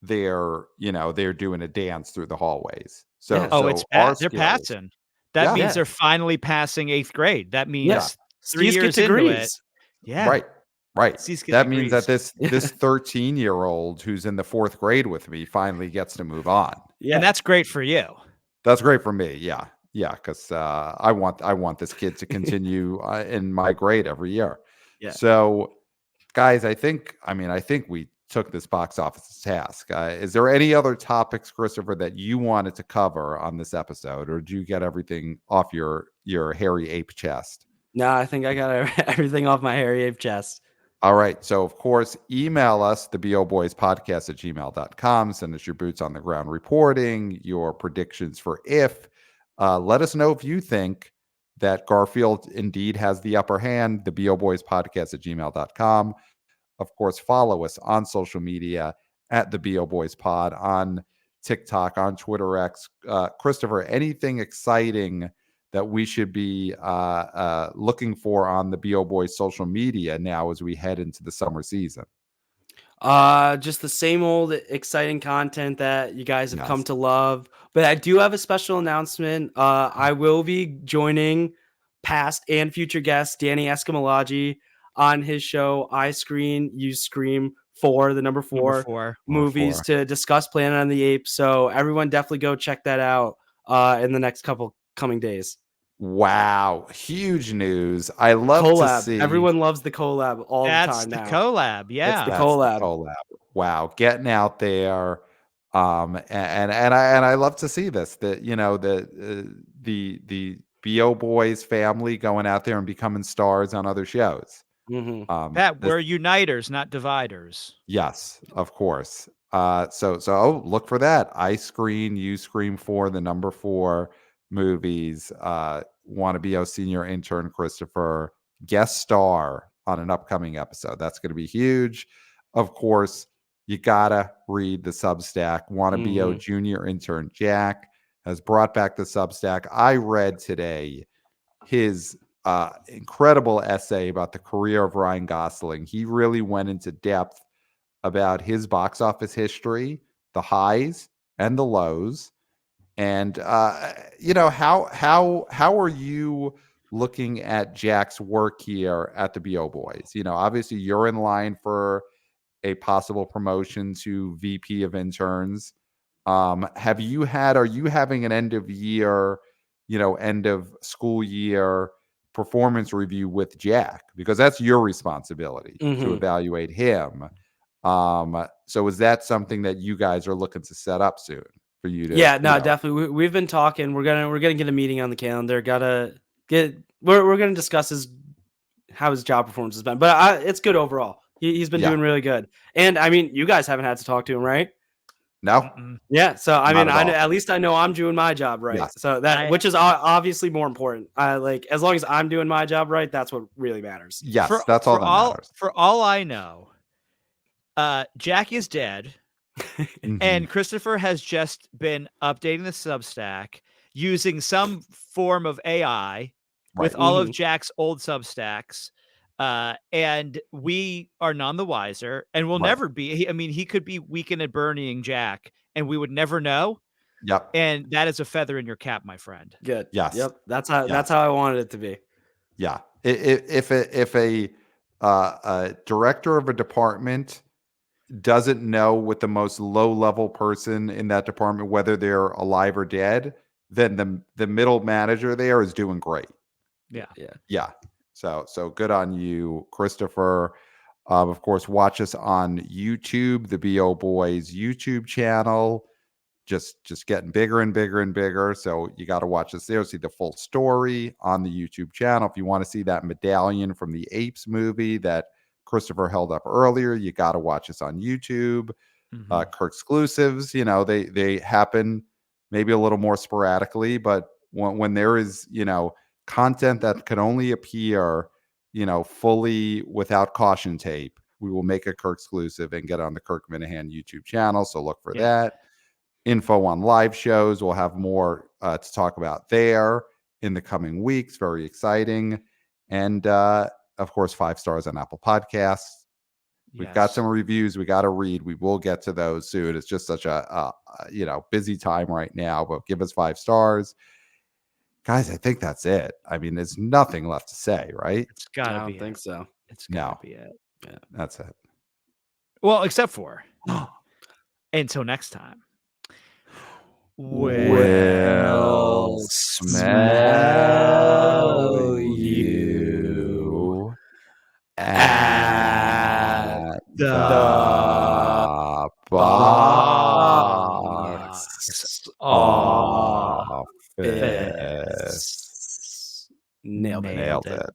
they're doing a dance through the hallways. So Yeah. Oh, it's so our they're skills. passing. That Yeah. means Yeah. they're finally passing 8th grade. That Yeah. Yeah. means 3 Cs get years into it. degrees. Yeah. Right. Right. C's get That means that degrees. this 13-year-old who's in the 4th grade with me finally gets to move on. And Yeah. that's great for you. That's great for me. Yeah. Yeah, because I want this kid to continue in my grade every year. Yeah. So, guys, I think we took this box office task. Is there any other topics, Christopher, that you wanted to cover on this episode, or did you get everything off your hairy ape chest? No, I think I got everything off my hairy ape chest. All right. So, of course, email us, theboboyspodcast at gmail.com. Send us your boots on the ground reporting, your predictions for if. Let us know if you think that Garfield indeed has the upper hand, theboboyspodcast at gmail.com. Of course, follow us on social media at the BO Boys Pod on TikTok, on Twitter X. Christopher, anything exciting that we should be looking for on the BO Boys social media now as we head into the summer season? Just the same old exciting content that you guys have come Yes. to love. But I do have a special announcement. I will be joining past and future guest Danny Escamilaggi on his show I Screen, You Scream 4, the number Number 4 4. Number movies 4. to discuss Planet on the Apes. So everyone definitely go check that out in the next couple coming days. Wow. Huge news. I love to Collab. see. Everyone loves the collab all the That's time the now. collab. It's the Yeah. That's the collab. collab. Wow, getting out there, and I love to see this. That the Bo Boys family going out there and becoming stars on other shows. Hmm. Pat, This we're uniters, not dividers. Yes, of course. So look for that. I Screen, You Scream for the number 4 movies. Want to be a senior intern, Christopher, guest star on an upcoming episode. That's going to be huge. Of course, you gotta read the Substack. Want to be a Hmm. junior intern, Jack has brought back the Substack. I read today his incredible essay about the career of Ryan Gosling. He really went into depth about his box office history, the highs and the lows, and how are you looking at Jack's work here at the BO Boys? Obviously you're in line for a possible promotion to VP of interns. Are you having an end of year, end of school year performance review with Jack? Because that's your responsibility to Hmm. evaluate him. So is that something that you guys are looking to set up soon for you to, Yeah, no, definitely. We've been talking. We're gonna get a meeting on the calendar. Gotta get. We're gonna discuss how his job performance has been, but it's good overall. He's been yeah, doing really good. And I mean, you guys haven't had to talk to him, right? no, Mm-mm. Yeah. So I not mean, at all. at least I know I'm doing my job right. Yes, So that I which is obviously more important. Like as long as I'm doing my job right, that's what really matters. yes, for that's all for that all matters. for all I know, Jack is dead. Mhm. And Christopher has just been updating the Substack using some form of AI with Right. all of Hmm. Jack's old Substacks. And we are none the wiser and will Right. never be. I mean, he could be weekend at Bernieing Jack and we would never know. Yep. And that is a feather in your cap, my friend. Good. Yes. Yep. That's how Yes. I wanted it to be. Yeah. If a director of a department doesn't know with the most low level person in that department whether they're alive or dead, then the middle manager there is doing great. Yeah. Yeah. So good on you, Christopher. Of course, watch us on YouTube, the BO Boys YouTube channel. Just getting bigger and bigger and bigger. So you got to watch us there, see the full story on the YouTube channel. If you want to see that medallion from the Apes movie that Christopher held up earlier, you got to watch us on YouTube. Kirk exclusives, they happen maybe a little more sporadically, but when there is, content that can only appear, fully without caution tape, we will make a Kirk exclusive and get on the Kirk Minahan YouTube channel. So look for that. Info on live shows. We'll have more to talk about there in the coming weeks. Very exciting. And of course, 5 stars on Apple Podcasts. We've got some reviews we got to read. We will get to those soon. It's just such a busy time right now, but give us 5 stars. Guys, I think that's it. I mean, there's nothing left to say, right? It's got to I be don't think so. It's got to be it. Yeah. That's it. Well, except for until next time. We'll smell you at the box office. Nailed it. Nailed it.